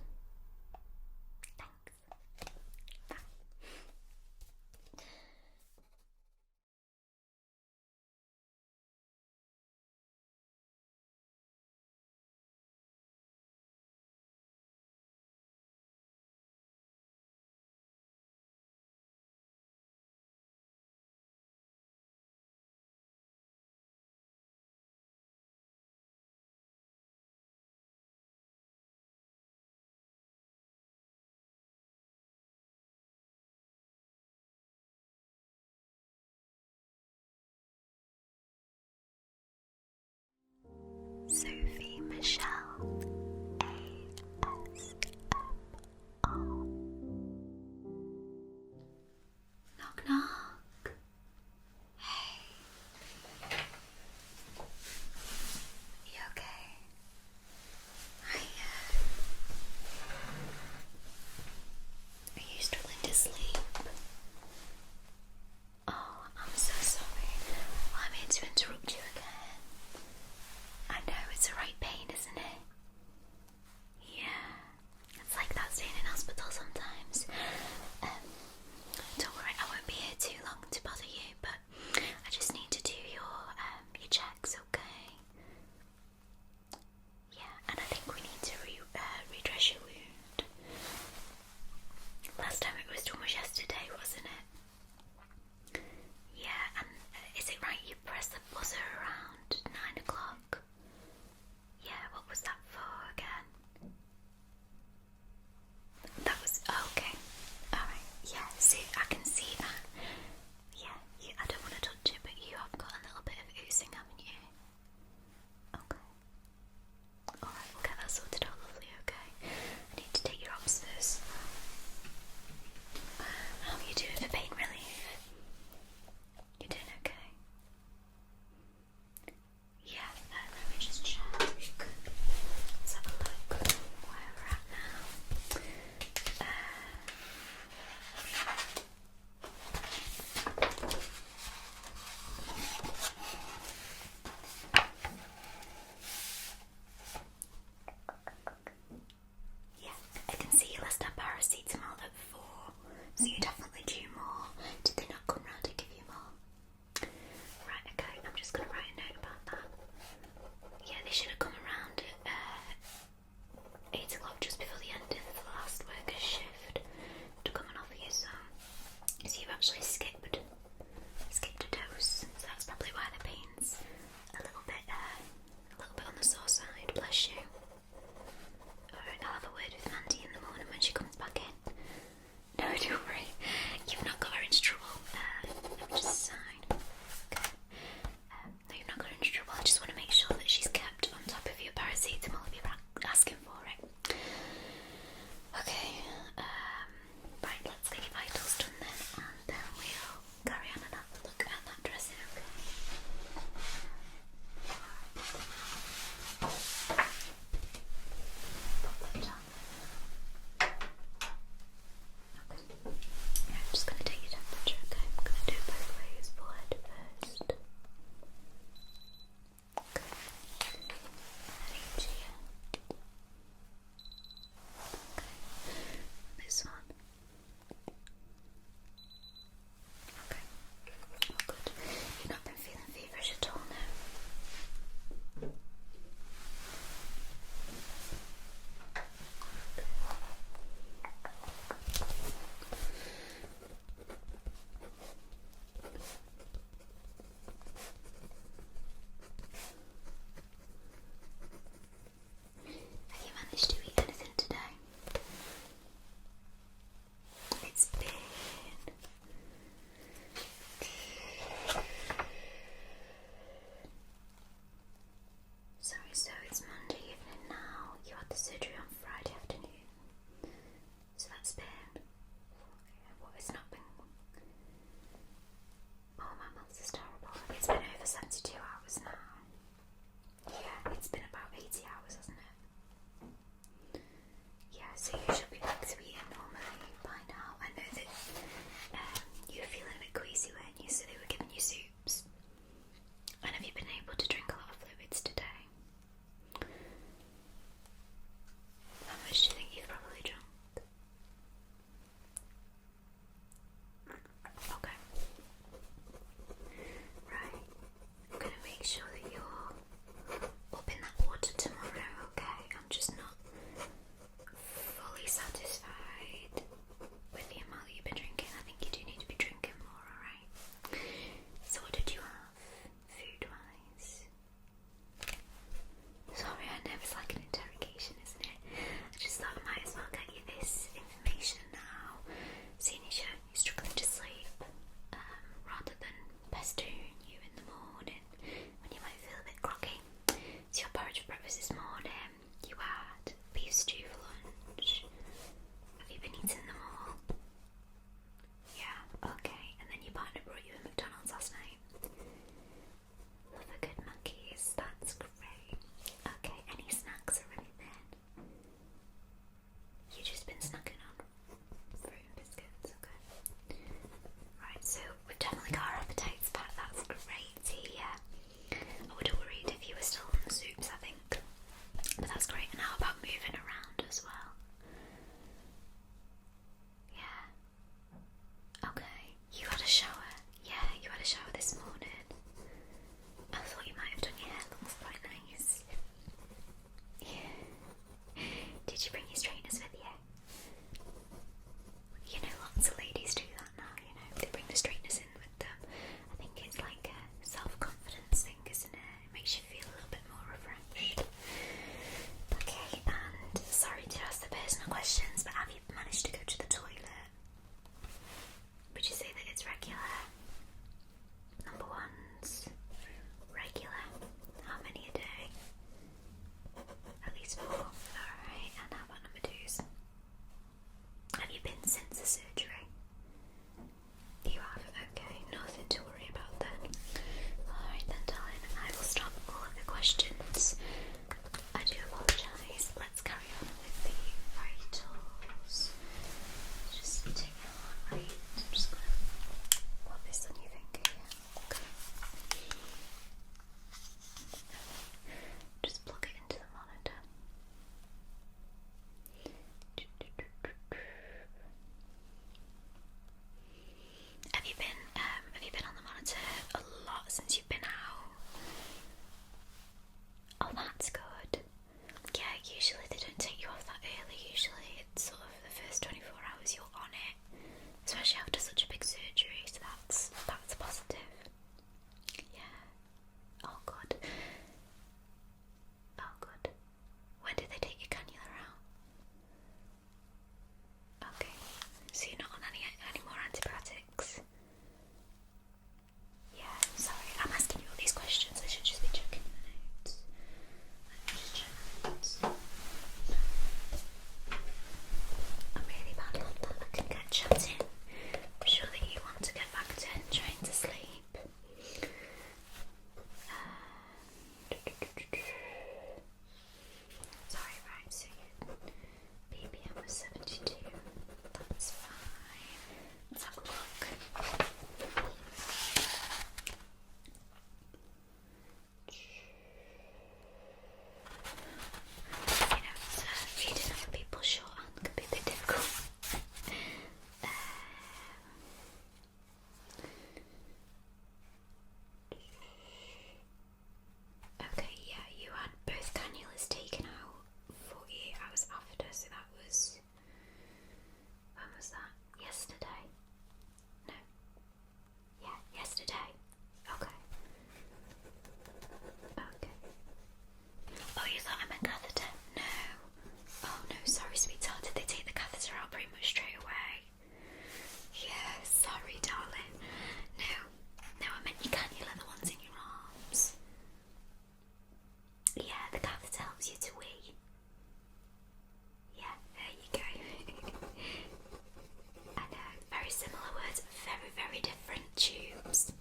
very different tubes.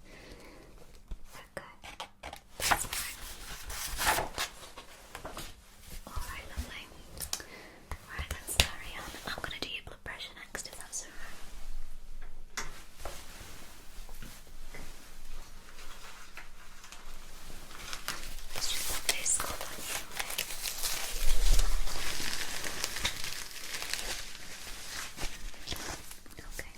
Okay, that's fine. Alright, lovely. Alright, let's carry on. I'm going to do your blood pressure next, if that's alright. Let's just put this on you. Okay.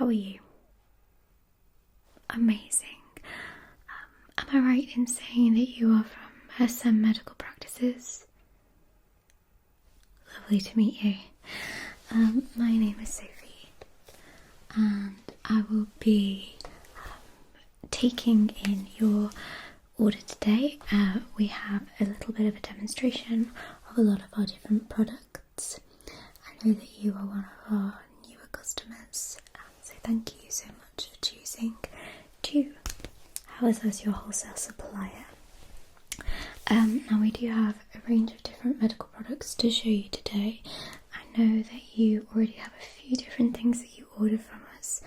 How are you? Amazing. Am I right in saying that you are from SM Medical Practices? Lovely to meet you. My name is Sophie, and I will be taking in your order today. We have a little bit of a demonstration of a lot of our different products. I know that you are one of our newer customers, so thank you so much for choosing to have us as your wholesale supplier. Now we do have a range of different medical products to show you today. I know that you already have a few different things that you ordered from us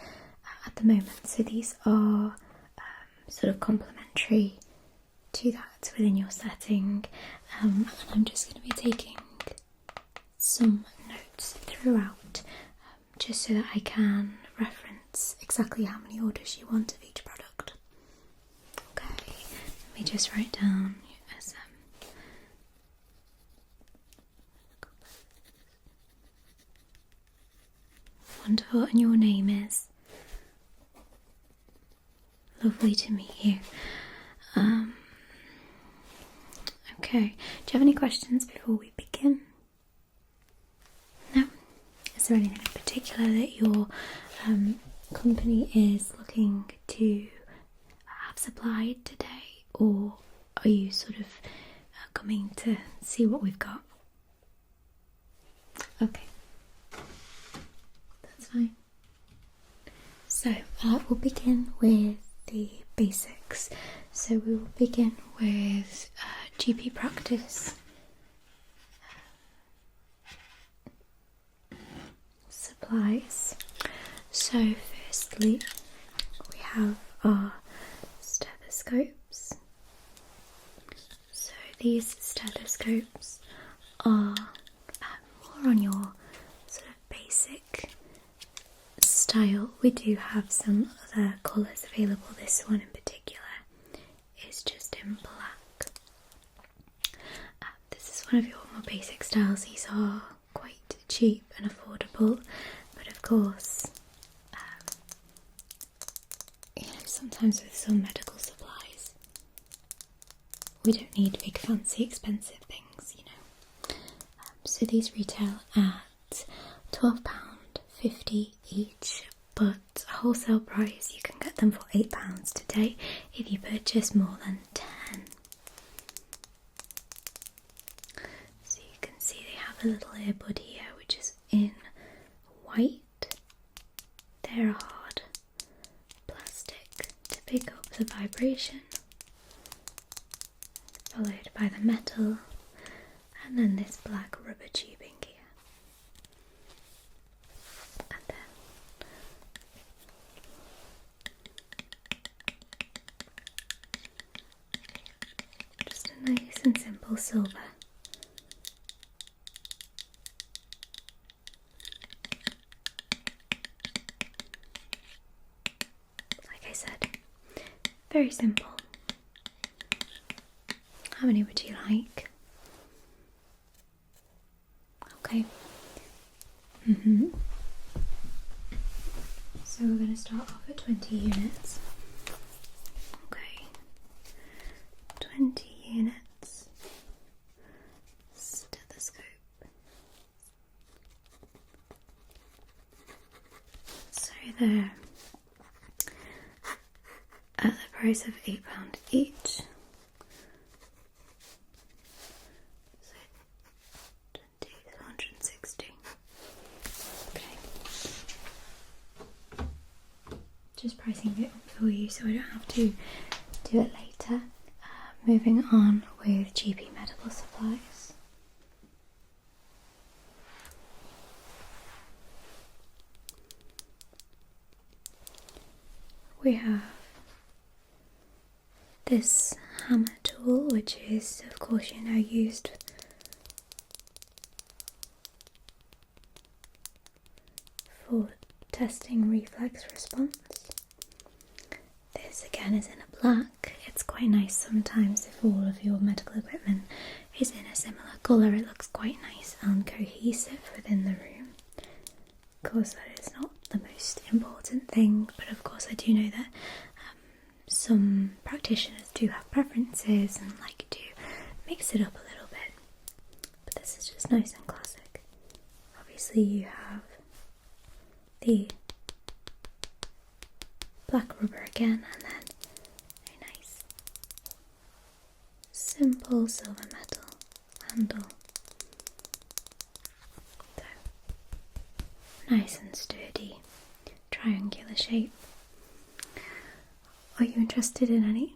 at the moment, so these are sort of complementary to that within your setting, and I'm just going to be taking some notes throughout, just so that I can reference exactly how many orders you want of each product. Okay, let me just write down your SM. Wonderful, and your name is? Lovely to meet you. Okay, do you have any questions before we begin? No? Is there anything in particular that your company is looking to have supplied today, or are you sort of coming to see what we've got? Okay, that's fine. So we'll begin with the basics. So we will begin with GP practice supplies. So firstly, we have our stethoscopes. So these stethoscopes are more on your sort of basic style. We do have some other colours available. This one in particular is just in black. This is one of your more basic styles. These are quite cheap and affordable, but of course, sometimes with some medical supplies, we don't need big, fancy, expensive things, so these retail at £12.50 each, but wholesale price you can get them for £8 today if you purchase more than 10. So you can see they have a little earbud here which is in white. They're hard plastic to pick up the vibration, followed by the metal, and then this black rubber tubing here. And then just a nice and simple silver. Like I said, very simple. How many would you like? Okay. So we're going to start off at 20 units. Okay. 20 units. Stethoscope. So they're at the price of £8 each. Just pricing it up for you so I don't have to do it later. Moving on with GP medical supplies. We have this hammer tool, which is of course used for testing reflex response. This again is in a black. It's quite nice sometimes if all of your medical equipment is in a similar colour. It looks quite nice and cohesive within the room. Of course, that is not the most important thing, but of course I do know that some practitioners do have preferences and like to mix it up a little bit. But this is just nice and classic. Obviously you have the black rubber again, and then a nice simple silver metal handle. So, nice and sturdy, triangular shape. Are you interested in any?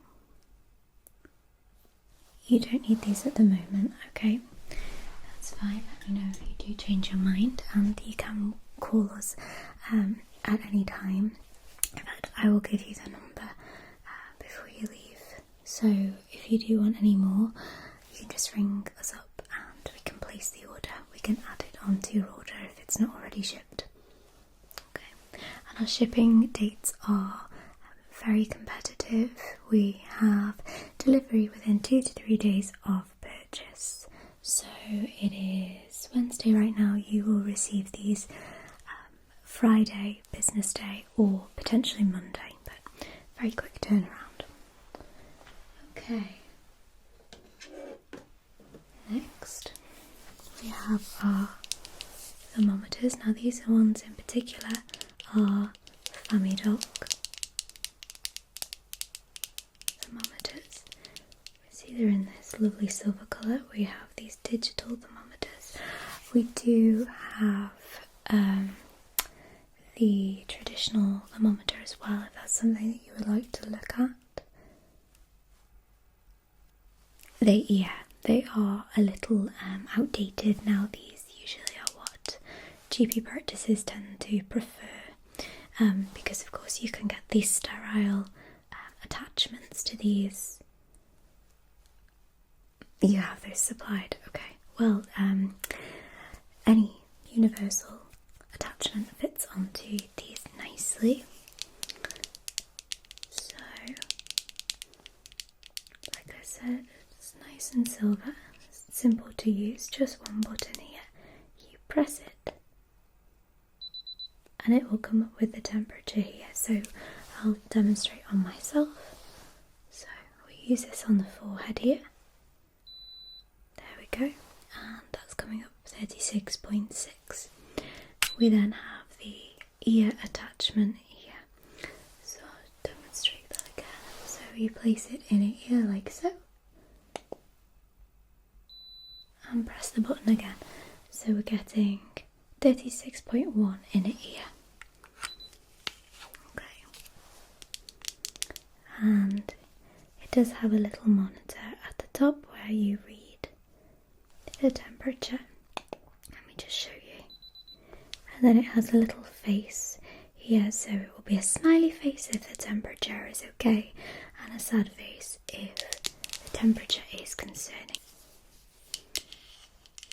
You don't need these at the moment, okay? That's fine. Let me know if you do change your mind, and you can call us at any time. In fact, I will give you the number before you leave. So if you do want any more, you can just ring us up and we can place the order. We can add it onto your order if it's not already shipped. Okay. And our shipping dates are very competitive. We have delivery within 2 to 3 days of purchase. So it is Wednesday right now. You will receive these Friday, business day, or potentially Monday, but very quick turnaround. Okay. Next, we have our thermometers. Now these ones in particular are Famidoc thermometers. See, they're in this lovely silver colour. We have these digital thermometers. We do have the traditional thermometer as well, if that's something that you would like to look at. They are a little outdated now. These usually are what GP practices tend to prefer, because of course you can get these sterile attachments to these. You have those supplied, okay. Well, any universal attachment fits onto these nicely. So, like I said, it's nice and silver, it's simple to use, just one button here. You press it and it will come up with the temperature here. So I'll demonstrate on myself. So we use this on the forehead here. There we go, and that's coming up 36.6. We then have the ear attachment here. So I'll demonstrate that again. So you place it in an ear like so, and press the button again. So we're getting 36.1 in an ear. Okay. And it does have a little monitor at the top where you read the temperature. Let me just show you. And then it has a little face here, so it will be a smiley face if the temperature is okay, and a sad face if the temperature is concerning.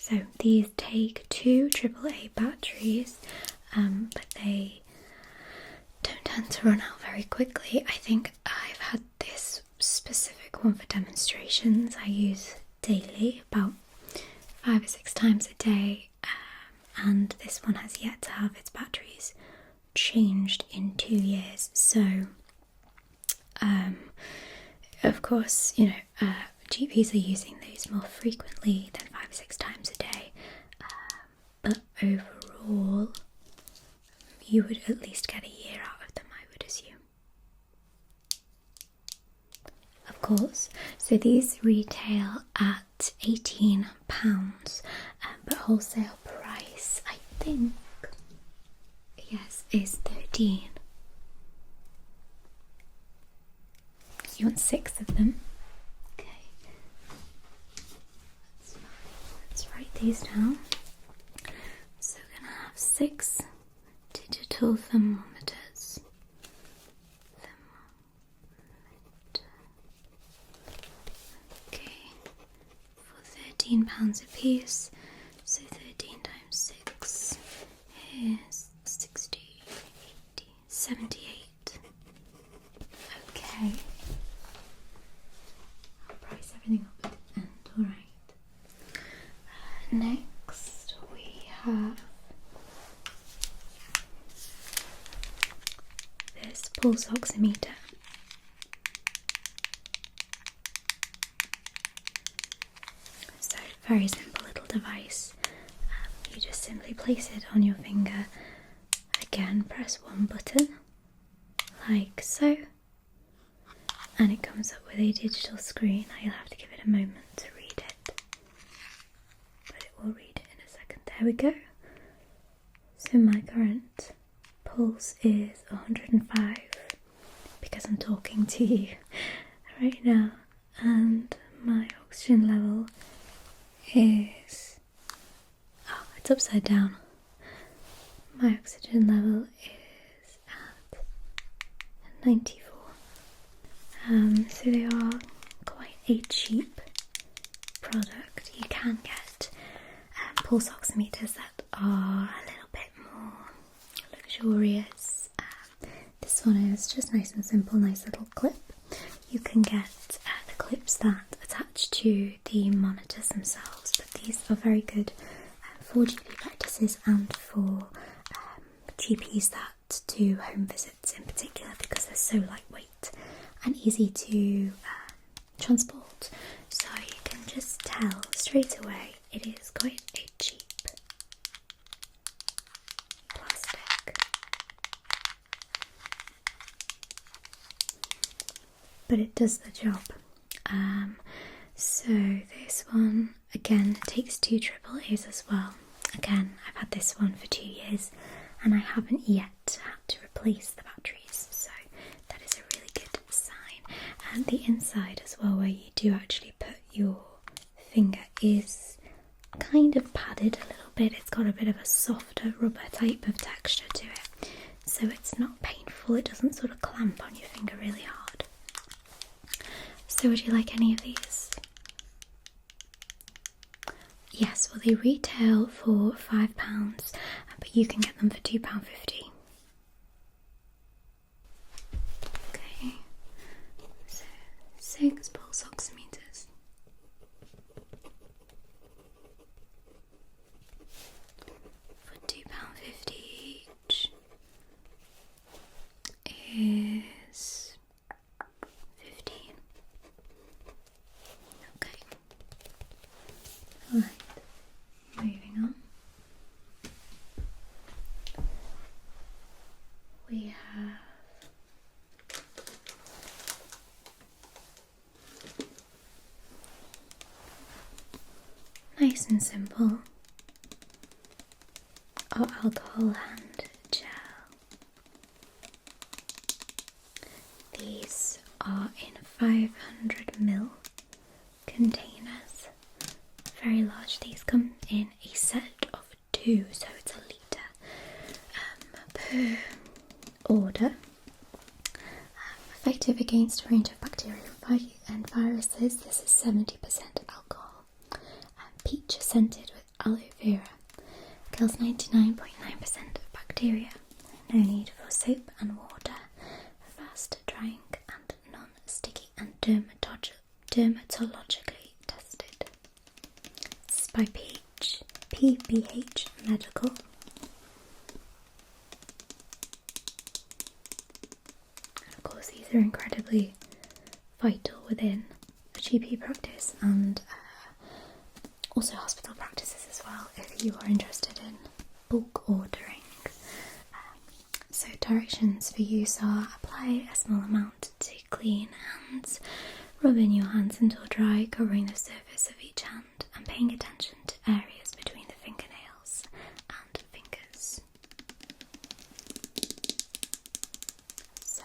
So these take 2 AAA batteries, but they don't tend to run out very quickly. I think I've had this specific one for demonstrations. I use daily, about 5 or 6 times a day. And this one has yet to have its batteries changed in 2 years. So, of course, you know, GPs are using these more frequently than 5 or 6 times a day. But overall, you would at least get a year out of them, I would assume. Of course, so these retail at £18, but wholesale price, I think, yes, is 13. You want 6 of them? Okay. That's fine. Let's write these down. So we're going to have 6 digital thermometers. Okay. For £13 a piece. So 13 times 6 is 60, 80, 78. Okay. I'll price everything up at the end, alright. Next we have pulse oximeter. So, very simple little device. You just simply place it on your finger. Again, press one button, like so, and it comes up with a digital screen. Now you'll have to give it a moment to read it, but it will read it in a second. There we go. So my current pulse is 105 because I'm talking to you right now, and my oxygen level is, oh, it's upside down. My oxygen level is at 94. So they are quite a cheap product. You can get pulse oximeters that are a little bit more luxurious. This one is just nice and simple, nice little clip. You can get the clips that attach to the monitors themselves, but these are very good for GP practices and for GPs that do home visits in particular, because they're so lightweight and easy to transport. So you can just tell straight away it is quite a cheap plastic. But it does the job. So this one, again, takes 2 AAAs as well. Again, I've had this one for 2 years and I haven't yet had to replace the batteries, so that is a really good sign. And the inside as well, where you do actually put your finger, is kind of padded a little bit. It's got a bit of a softer rubber type of texture to it, so it's not painful. It doesn't sort of clamp on your finger really hard. So would you like any of these? Yes, well they retail for £5, but you can get them for £2.50. Okay, so 6 pulse oximeters. For £2.50 each is 15. Okay. Alright. Moving on, we have nice and simple our alcohol hand gel. These are in 500ml containers. Very large. These come in a set of 2, so it's a litre per order. Effective against a range of bacteria and viruses. This is 70% alcohol. Peach scented with aloe vera. Kills 99.9% of bacteria. No need for soap and water. Fast drying and non-sticky and dermatologically tested. This is by PBH Medical. Of course, these are incredibly vital within a GP practice and also hospital practices as well, if you are interested in bulk ordering. So directions for use are: apply a small amount to clean hands, rub in your hands until dry, covering the surface of each hand and paying attention to areas between the fingernails and fingers. So,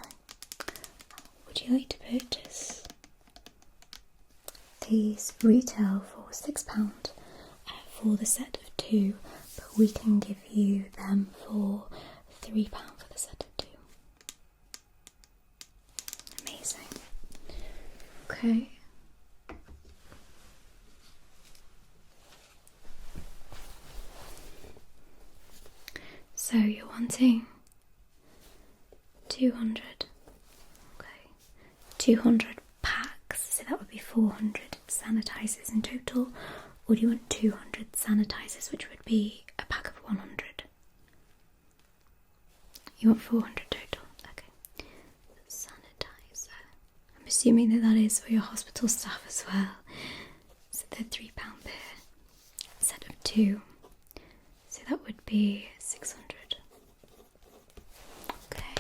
would you like to purchase? These retail for £6 for the set of 2, but we can give you them for £3 for the set of 2. Amazing. Okay. So you're wanting 200. Okay. 200 packs, so that would be 400 sanitizers in total, or do you want 200 sanitizers, which would be a pack of 100? You want 400 total? Okay. assuming that that is for your hospital staff as well. So they're £3 per set of 2. So that would be 600. Okay.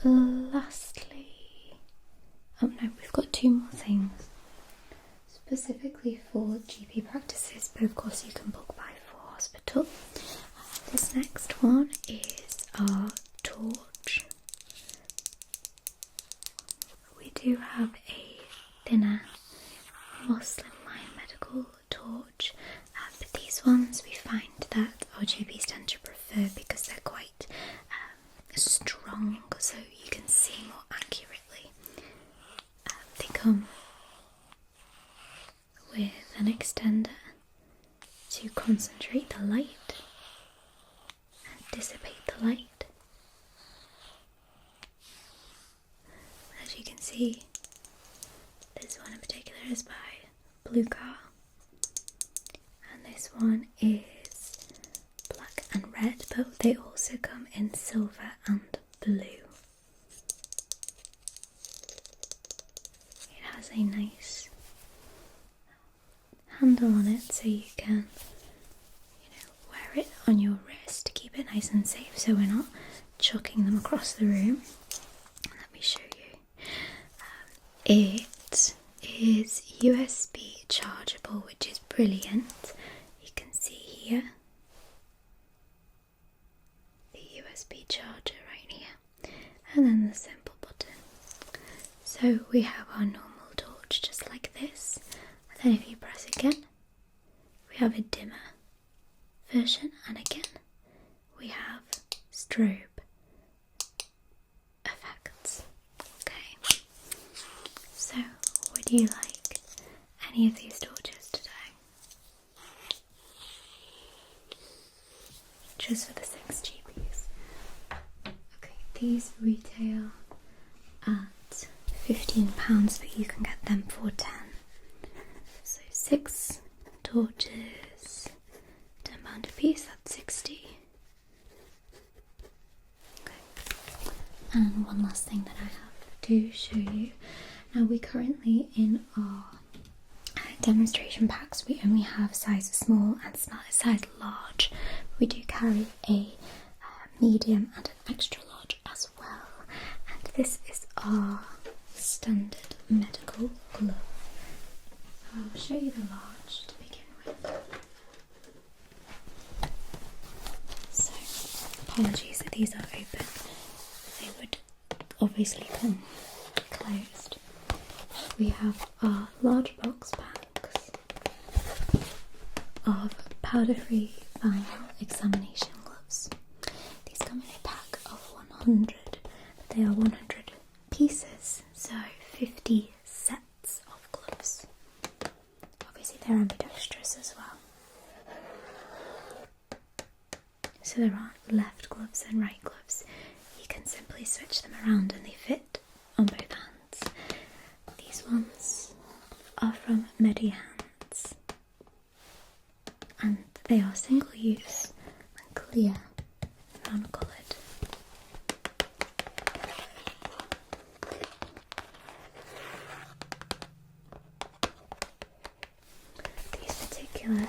Lastly, oh no, we've got 2 more things specifically for GP practices, but of course you can book by for hospital. This next one is our torch. We do have a thinner, more slimline medical torch, but these ones we find that our GPs tend to prefer because they're quite strong, so you can see more accurately. They come with an extender to concentrate the light and dissipate the light. As you can see, this one in particular is by Blue Car, and this one is black and red, but they also come in silver and blue. It has a nice handle on it, so you can, wear it on your wrist to keep it nice and safe, so we're not chucking them across the room. Let me show you. It is USB chargeable, which is brilliant. You can see here the USB charger right here, and then the simple button. So we have our normal torch just like this, and then if you press again, we have a dimmer version, and again we have strobe effects. Okay, so would you like any of these torches today? Just for the 6 GPs. Okay, these retail at £15, but you can get them for 10. So 6 torches, £10 a piece, that's 60. Okay. And one last thing that I have to show you. Now we currently, in our demonstration packs, we only have size small and size large. We do carry a medium and an extra large as well. And this is our standard medical glove. I'll show you the large to begin with. So, apologies that these are open. They would obviously come closed. We have our large box packs of powder-free vinyl examination gloves. These come in a pack of 100, but they are 100 pieces, so 50 sets of gloves. Obviously they're ambidextrous as well. So there aren't left gloves and right gloves. You can simply switch them around and they fit on both hands. These ones are from Medihands, and they are single use and clear, non-coloured. These particular,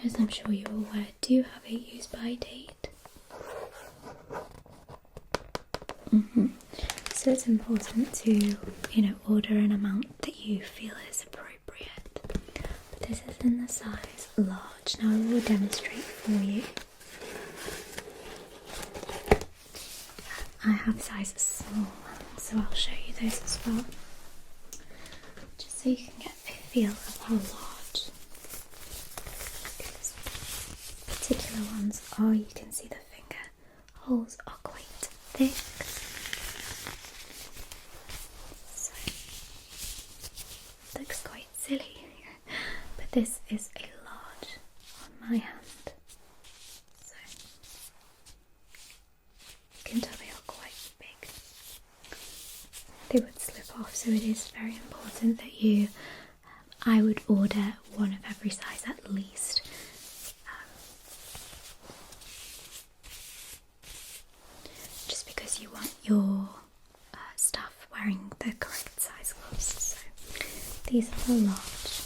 as I'm sure you're aware, do have a use by date. So it's important to, order an amount that you feel is appropriate. But this is in the size large. Now I will demonstrate for you. I have sizes small, so I'll show you those as well. Just so you can get a feel of how large these particular ones are. You can see the finger holes are quite thick. Looks quite silly, but this is a large on my hand, so you can tell they are quite big. They would slip off, so it is very important that you, I would order one of every size at least. you want your staff wearing the correct size gloves. So these are large.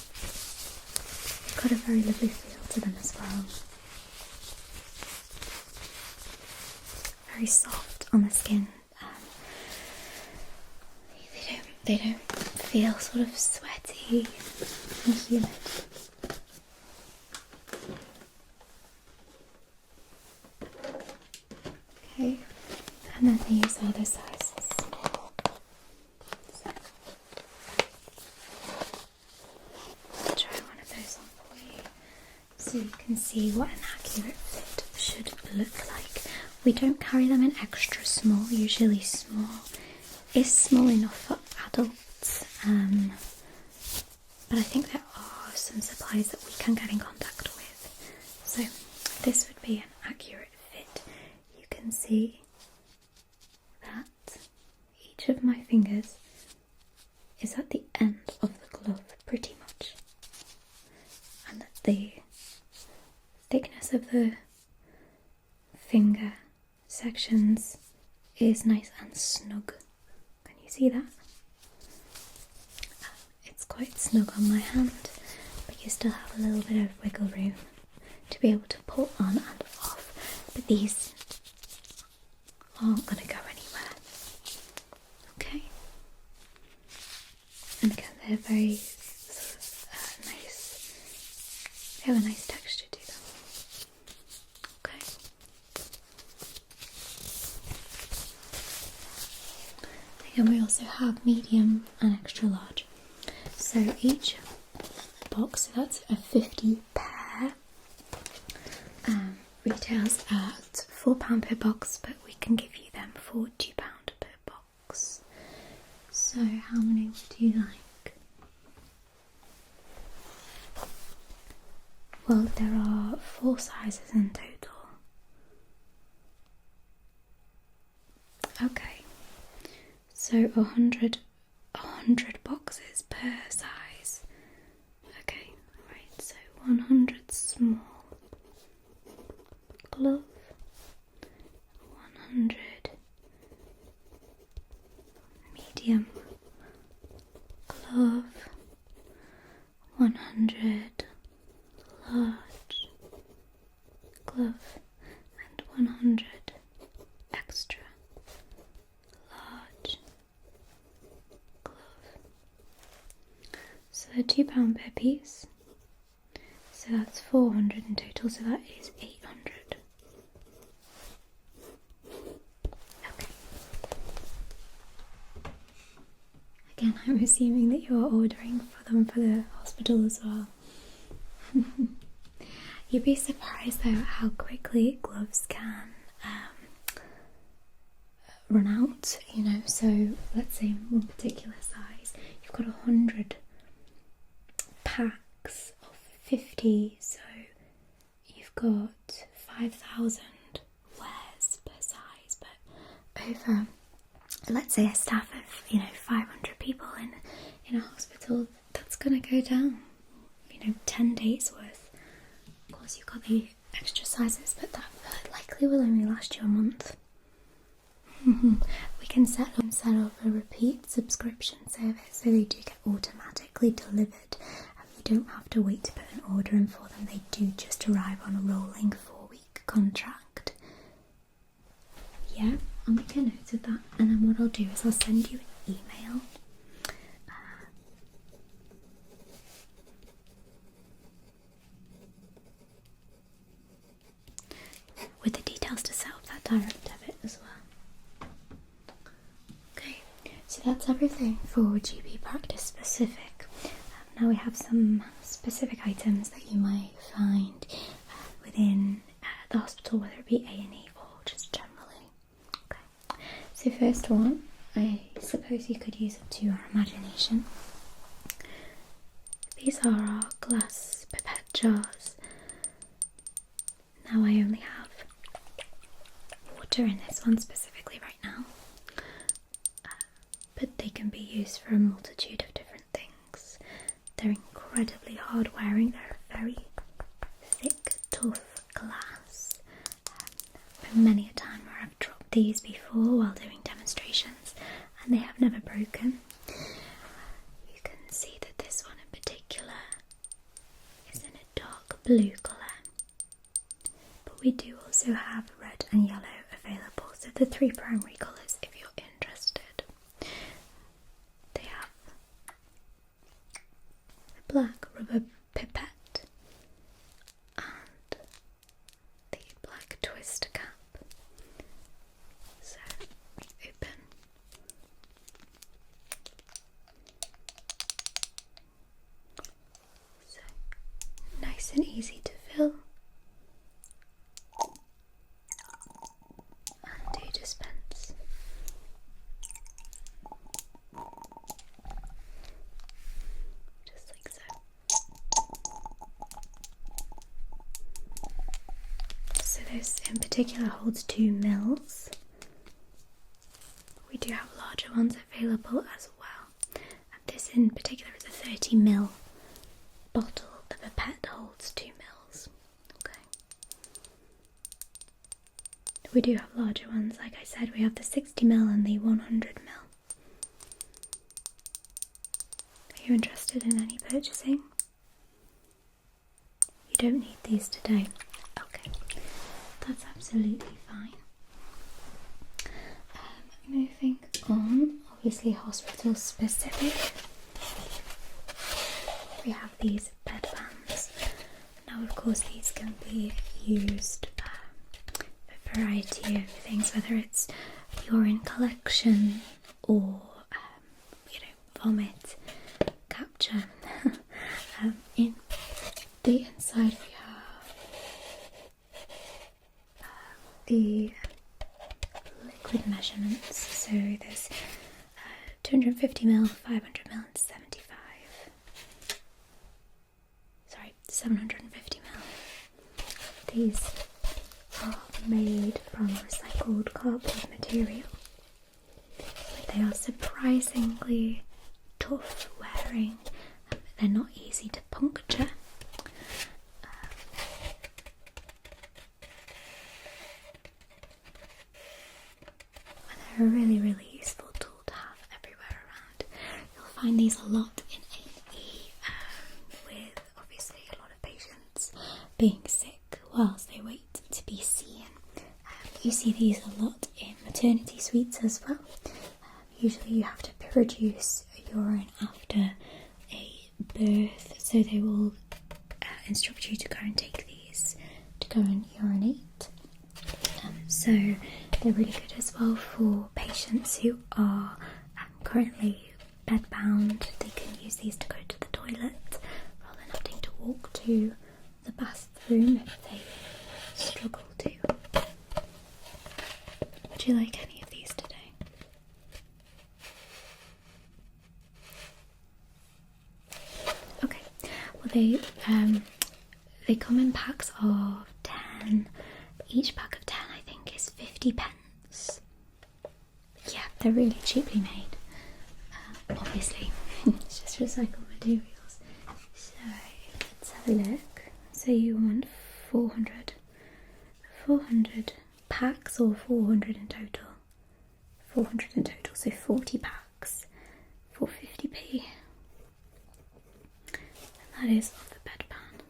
They've got a very lovely feel to them as well. Very soft on the skin. They don't feel sort of sweaty and humid. Okay, and then these are the sizes. So, I'll try one of those on for you so you can see what an accurate fit should look like. We don't carry them in extra small, usually small is small enough for adults, but I think there are some supplies that we can get in contact with. So this would be an accurate fit. You can see that each of my fingers is at the end of the glove pretty much, and that the thickness of the finger sections is nice and snug. Can you see that? It's quite snug on my hand, but you still have a little bit of wiggle room to be able to pull on and off. But these aren't going to go anywhere. Okay? And again, they're very sort of nice. They have a nice texture to them. Okay? And we also have medium and extra large. So each box, so that's a 50 pair, retails at £4 per box, but we can give you them for £2 per box. So how many would you like? Well, there are 4 sizes in total. Okay. So 100 boxes per size. Okay, right, so 100 small glove, 100 medium glove, 100 large glove, and 100 extra large glove. So they're £2 per piece. So that's 400 in total, so that is 800. Okay. Again, I'm assuming that you are ordering for them for the hospital as well. You'd be surprised though at how quickly gloves can run out, you know. So let's say one particular size, you've got 100 packs of 50, so you've got 5,000 wears per size, but over, let's say, a staff of 500 people in a hospital, that's going to go down 10 days worth. Of course you've got the extra sizes, but that likely will only last you a month. We can set up a repeat subscription service, so they do get automatically delivered. You don't have to wait to put an order in for them. They do just arrive on a rolling 4-week contract. Yeah, I'll make a note of that, and then what I'll do is I'll send you an email with the details to set up that direct debit as well. Okay, so that's everything for GP practice specific. Now we have some specific items that you might find within the hospital, whether it be A&E or just generally. Okay, so first one, I suppose you could use it to your imagination. These are our glass pipette jars. Now I only have water in this one specifically right now, but they can be used for a multitude of different things. They're incredibly hard wearing, they're very thick, tough glass. Many a time where I've dropped these before while doing blue colour, but we do also have red and yellow available, so the three primary colours if you're interested. They have a black rubber pipette and the black twist cap. So open. So nice and easy to fill. And do dispense. Just like so. So this in particular holds 2 mils. We do have larger ones available as well. And this in particular is a 30 ml bottle of a pet, holds 2 mils. Okay. We do have larger ones, like I said, we have the 60 ml and the 100 ml. Are you interested in any purchasing? You don't need these today. Okay, that's absolutely fine. Moving on, obviously hospital specific, we have these bed bands. Now of course these can be used for a variety of things, whether it's urine collection or vomit capture. In the inside we have the liquid measurements, so there's 250 ml, 500 ml and 750 ml. These are made from recycled cardboard material, but they are surprisingly tough wearing, but they're not easy to puncture. They're a really, really useful tool to have everywhere around. You'll find these a lot in A&E, with obviously a lot of patients being sick whilst they wait to be seen. You see these a lot in maternity suites as well. Usually you have to produce urine after a birth, so they will instruct you to go and take these to go and urinate. So they're really good as well for patients who are currently bedbound. They can use these to go to the toilet rather than having to walk to the bathroom if they struggle to. Would you like any of these today? Okay, well they come in packs of 10. Each pack of 10 I think is 50 pence. Yeah, they're really cheaply made. Obviously, it's just recycled materials. So let's have a look. So you want 400 packs or 400 in total? 400 in total, so 40 packs for 50p. And that is of the bed pan.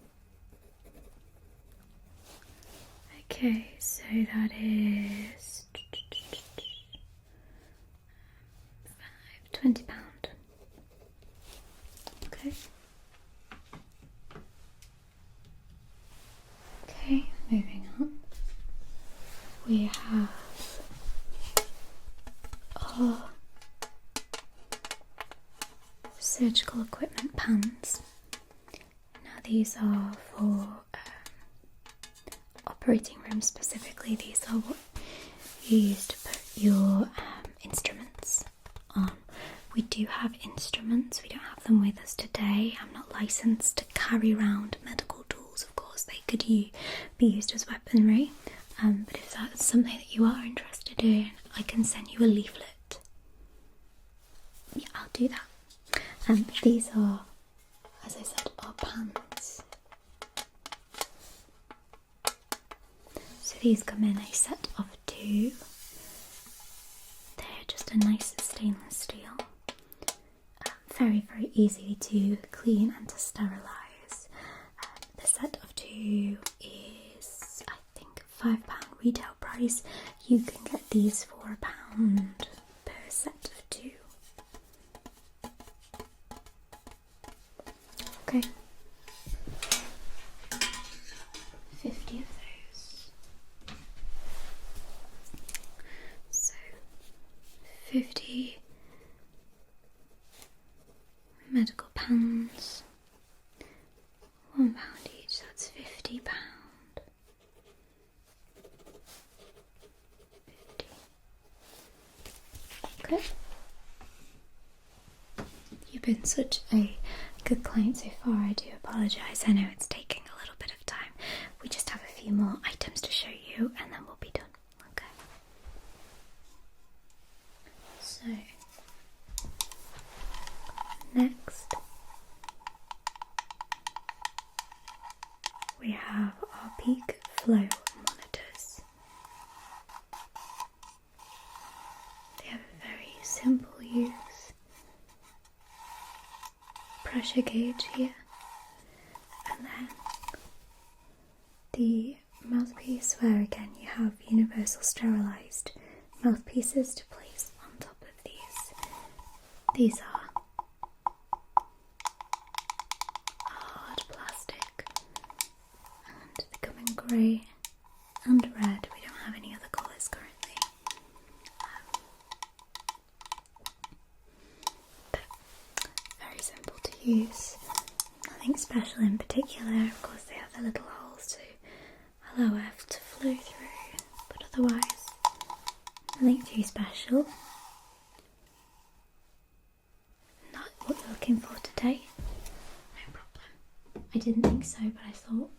Okay, so that is £20. Okay. Okay, moving on. We have our surgical equipment pans. Now these are for operating room specifically. These are what you use to put your instruments on. We do have instruments, we don't have them with us today. I'm not licensed to carry around medical tools, of course. They could be used as weaponry, but if that's something that you are interested in, I can send you a leaflet. Yeah, I'll do that. These are, as I said, our pans. So these come in a set of 2. They're just a nice stainless steel. Very, very easy to clean and to sterilise. The set of 2 you is, I think, £5 retail price. You can get these for £1 per set of 2. Okay. 50 of those. So 50 medical pans, £1 each, that's £50. 50. Okay. You've been such a good client so far. I do apologise. I know it's taking a little bit of time. We just have a few more items to show you and then we'll be done. Okay. So, next we have our peak flow monitors. They have a very simple use. Pressure gauge here, and then the mouthpiece where again you have universal sterilised mouthpieces to place on top of these. These are hard plastic and they come in grey and red. We don't have any other colours currently. But very simple to use. Nothing special in particular. Of course they have the little holes to allow air to flow through, but otherwise nothing too special. Not what you're looking for today. No problem. I didn't think so, but I thought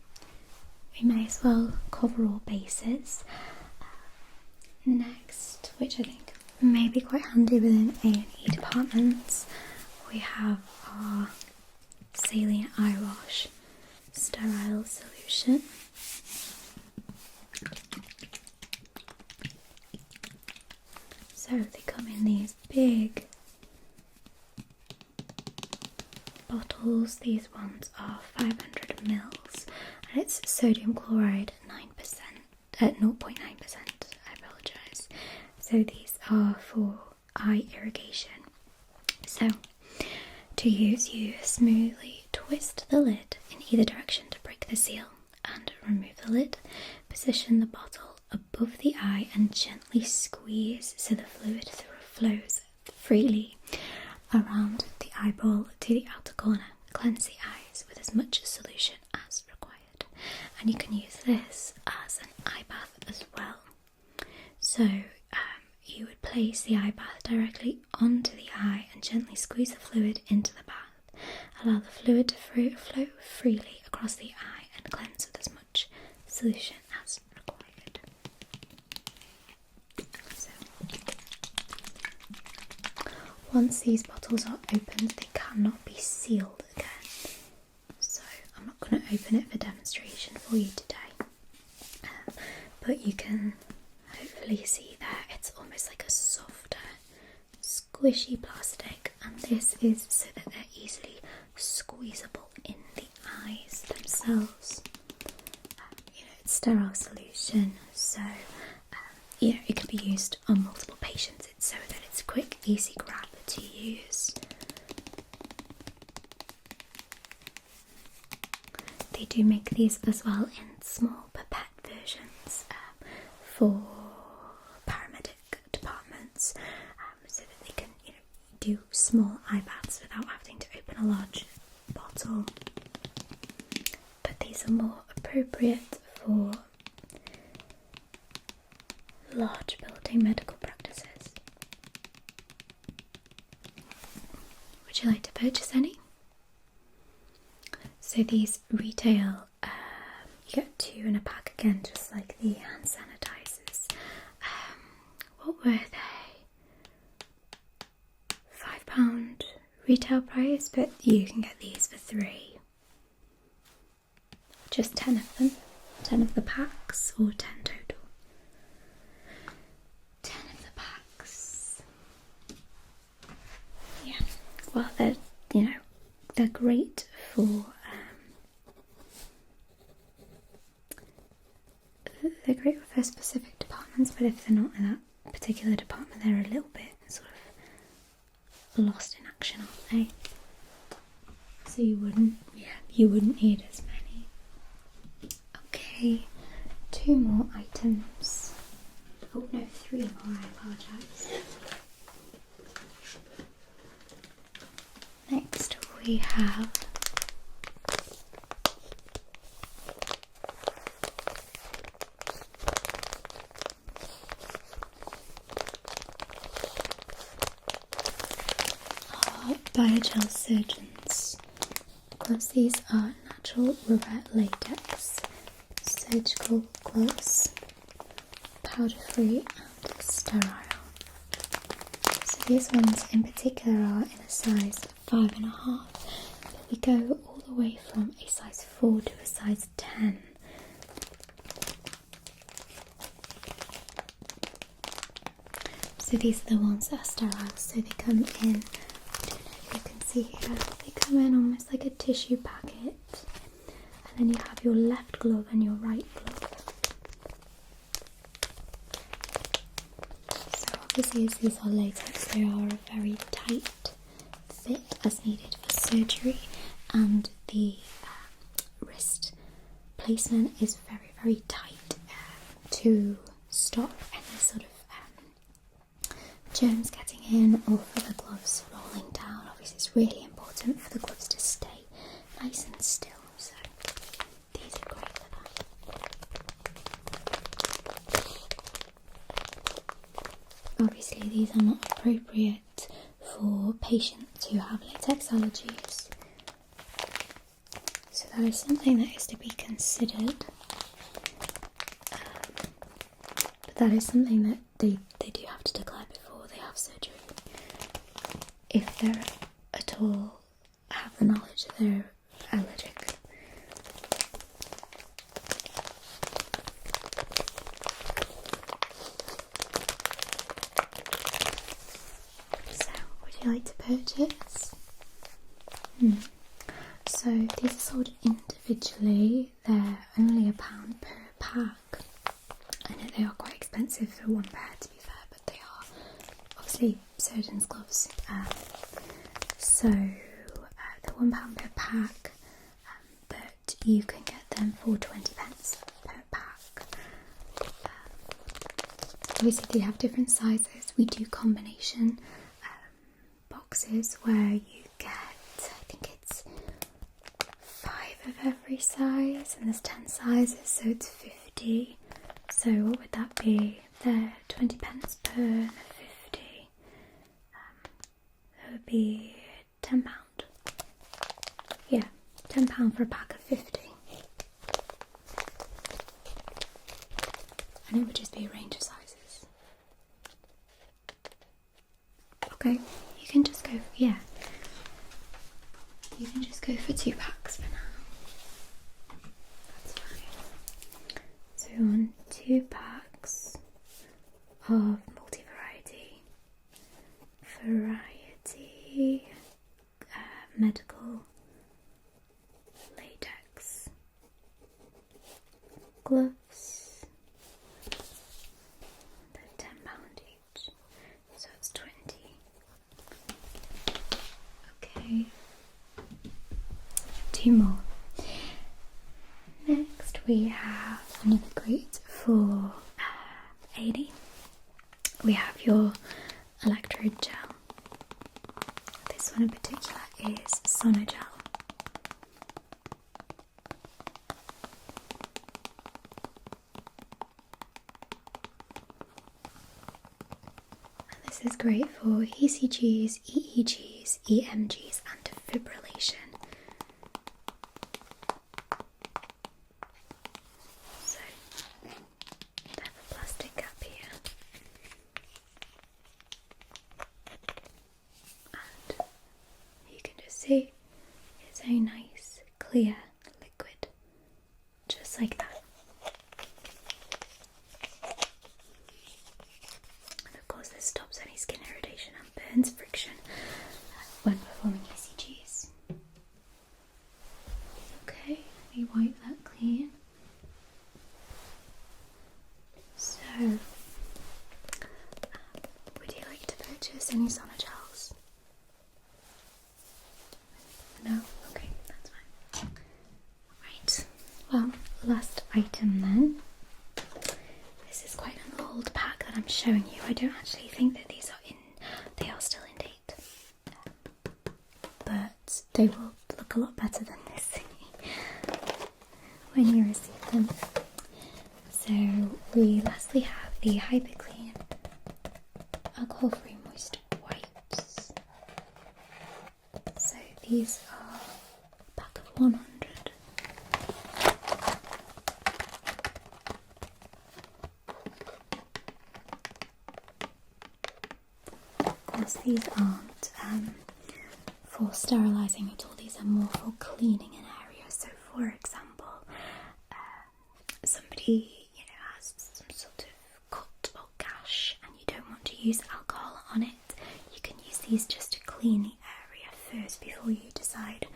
we may as well cover all bases. Next, which I think may be quite handy within A&E departments, we have our saline eye wash sterile solution. So they come in these big bottles. These ones are 500 mils, and it's sodium chloride 9%, at 0.9%. I apologise. So these are for eye irrigation. So to use, you smoothly twist the lid in either direction to break the seal and remove the lid. Position the bottle above the eye and gently squeeze so the fluid flows freely around the eyeball to the outer corner. Cleanse the eyes with as much solution as required. And you can use this as an eye bath as well. So you would place the eye bath directly onto the eye and gently squeeze the fluid into the bath. Allow the fluid to flow freely across the eye and cleanse with as much solution as required. So, once these bottles are opened, they cannot be sealed again. So I'm not going to open it for demonstration for you today. But you can hopefully see there it's almost like a softer, squishy plastic, and this is so that they're easily squeezable in the eyes themselves. It's sterile solution, so it can be used on multiple patients. It's so that it's quick, easy grab to use. They do make these as well in small pipette versions for paramedic departments, so that they can do small eye baths without having to open a large bottle. But these are more appropriate for large building medical practices. Would you like to purchase any? So these retail, you get 2 in a pack again, just like the hand sanitizers. What were they? £5 retail price, but you can get these for 3. Just 10 of them. 10 of the packs, or 10 total. 10 of the packs. Yeah. Well, they're great for they're great for specific departments, but if they're not in that particular department, they're a little bit sort of lost in action, aren't they? So you wouldn't need as many. Okay, 2 more items. Oh no, 3 more, I apologise. Next we have our Biogel Surgeons gloves. These are natural rubber latex surgical gloves, powder free and sterile. So these ones in particular are in a size 5.5, but we go all the way from a size 4 to a size 10. So these are the ones that are sterile, so they come in, I don't know if you can see here, they come in almost like a tissue packet, and then you have your left glove and your right glove. So obviously as these are latex, they are a very tight fit as needed for surgery, and the wrist placement is very, very tight to stop any sort of germs getting in or for the gloves rolling down. Obviously it's really important for the gloves to stay nice and still, so these are great for that. Obviously these are not appropriate for patients who have latex allergies, so that is something that is to be considered, but that is something that they do have to declare before they have surgery, if they're at all have the knowledge that they're allergic. So, would you like to purchase? So these are sold individually. They're only £1 per pack. I know they are quite expensive for one pair, to be fair, but they are obviously surgeon's gloves. So they're £1 per pack, but you can get them for 20 pence per pack. Obviously they have different sizes. We do combination boxes where you get, I think it's 5 of every size, and there's 10 sizes, so it's 50. So what would that be? They're 20 pence per 50. That would be £10. Yeah, £10 for a pack of 50. And it would just be a range of sizes. Okay, you can just go, yeah. You can just go for 2 packs for now. That's fine. So we want 2 packs of multi-variety, medical latex gloves. They're £10 each, so it's 20. Okay, 2 more. Next we have another great for AD. We have your electrode gel. This one in particular is Sonogel. And this is great for ECGs, EEGs, EMGs and defibrillation. So I have a plastic cap here. And you can just see it's a nice clear liquid, just like that. And of course this stops any skin irritation and burns friction when performing ECGs. Okay, let me wipe that clean. item then. This is quite an old pack that I'm showing you. I don't actually think that these are they are still in date. But they will look a lot better than this when you receive them. So we lastly have the Hyper Clean alcohol-free moist wipes. So these are a pack of 100. Of course, these aren't for sterilising at all. These are more for cleaning an area. So, for example, somebody has some sort of cut or gash, and you don't want to use alcohol on it. You can use these just to clean the area first before you decide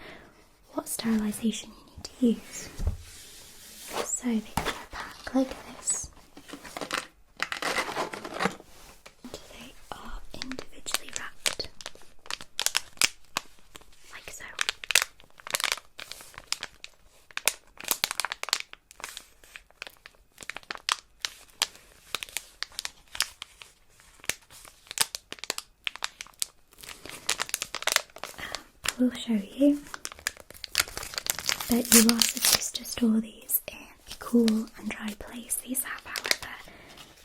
what sterilisation you need to use. So they come in a pack like this. They are individually wrapped, like so. I will show you that you are supposed to store these in a cool and dry place. These have, however,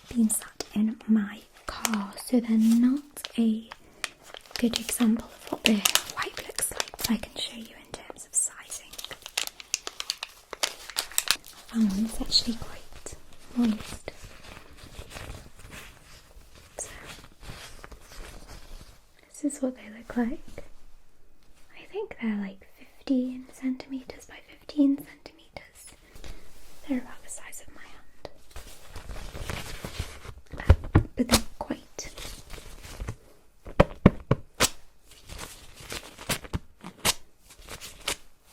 been sat in my car, so they're not a good example of what the wipe looks like, but I can show you in terms of sizing. I found them it's actually quite moist. So, this is what they look like. I think they're like 15 centimetres by 15 centimetres. They're about the size of my hand. But they're quite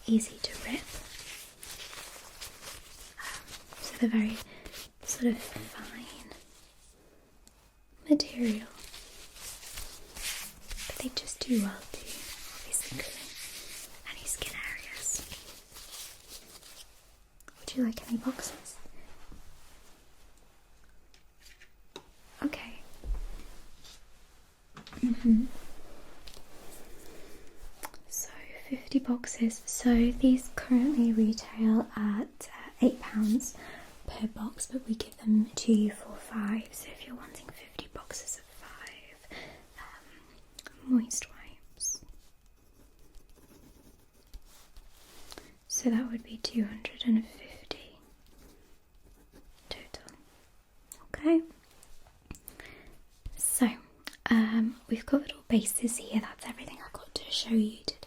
easy to rip. So they're very sort of fine material. But they just do well to obviously clean any skin areas. Would you like any boxes? Okay. So 50 boxes. So these currently retail at £8 per box, but we give them to you for £5. So if you're wanting 50 boxes of 5 moist wipes, so that would be 250 total. Okay. So we've covered all bases here. That's everything I've got to show you today.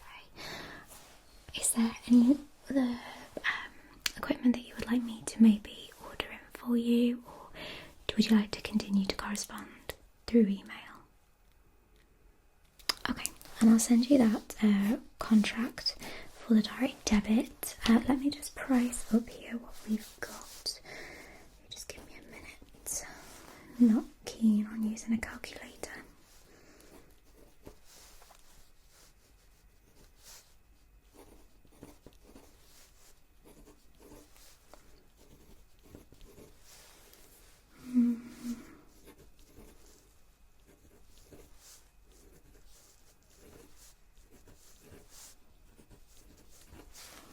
Is there any other equipment that you would like me to maybe order in for you, or would you like to continue to correspond through email? Okay, and I'll send you that contract for the direct debit. Let me just price up here what we've got. Just give me a minute. I'm not keen on using a calculator.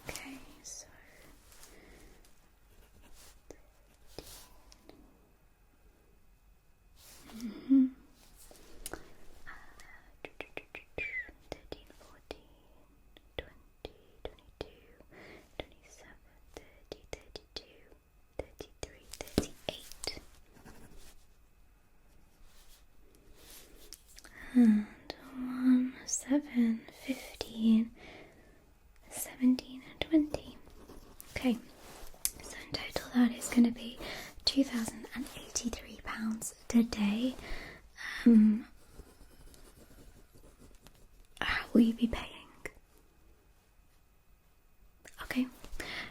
Okay, so Mm-hmm. 13, 14, 20, 22, 27, 30, 32, 33, 38. And 1, 7, 15, 17 and 20. Okay, so in total that is going to be £2,083 today. How will you be paying? Okay,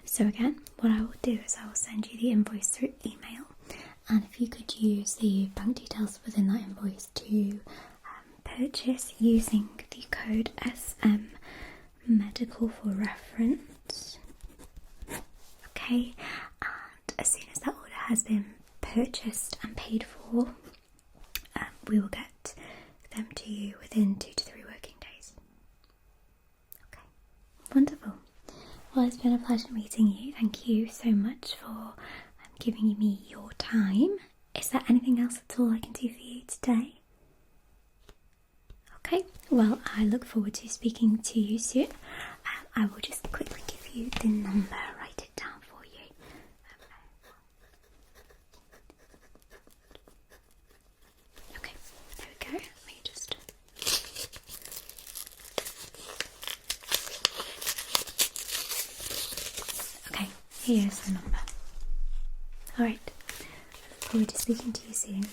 so again, what I will do is I will send you the invoice through email, and if you could use the bank details within that invoice to purchase using the code SM Medical for reference. Okay, and as soon as that order has been purchased and paid for, we will get them to you within 2 to 3 working days. Okay, wonderful. Well, it's been a pleasure meeting you. Thank you so much for giving me your time. Is there anything else at all I can do for you today? Okay, well, I look forward to speaking to you soon. I will just quickly give you the number, write it down for you. Okay, there we go. Let me just... Okay, here's the number. Alright, look forward to speaking to you soon.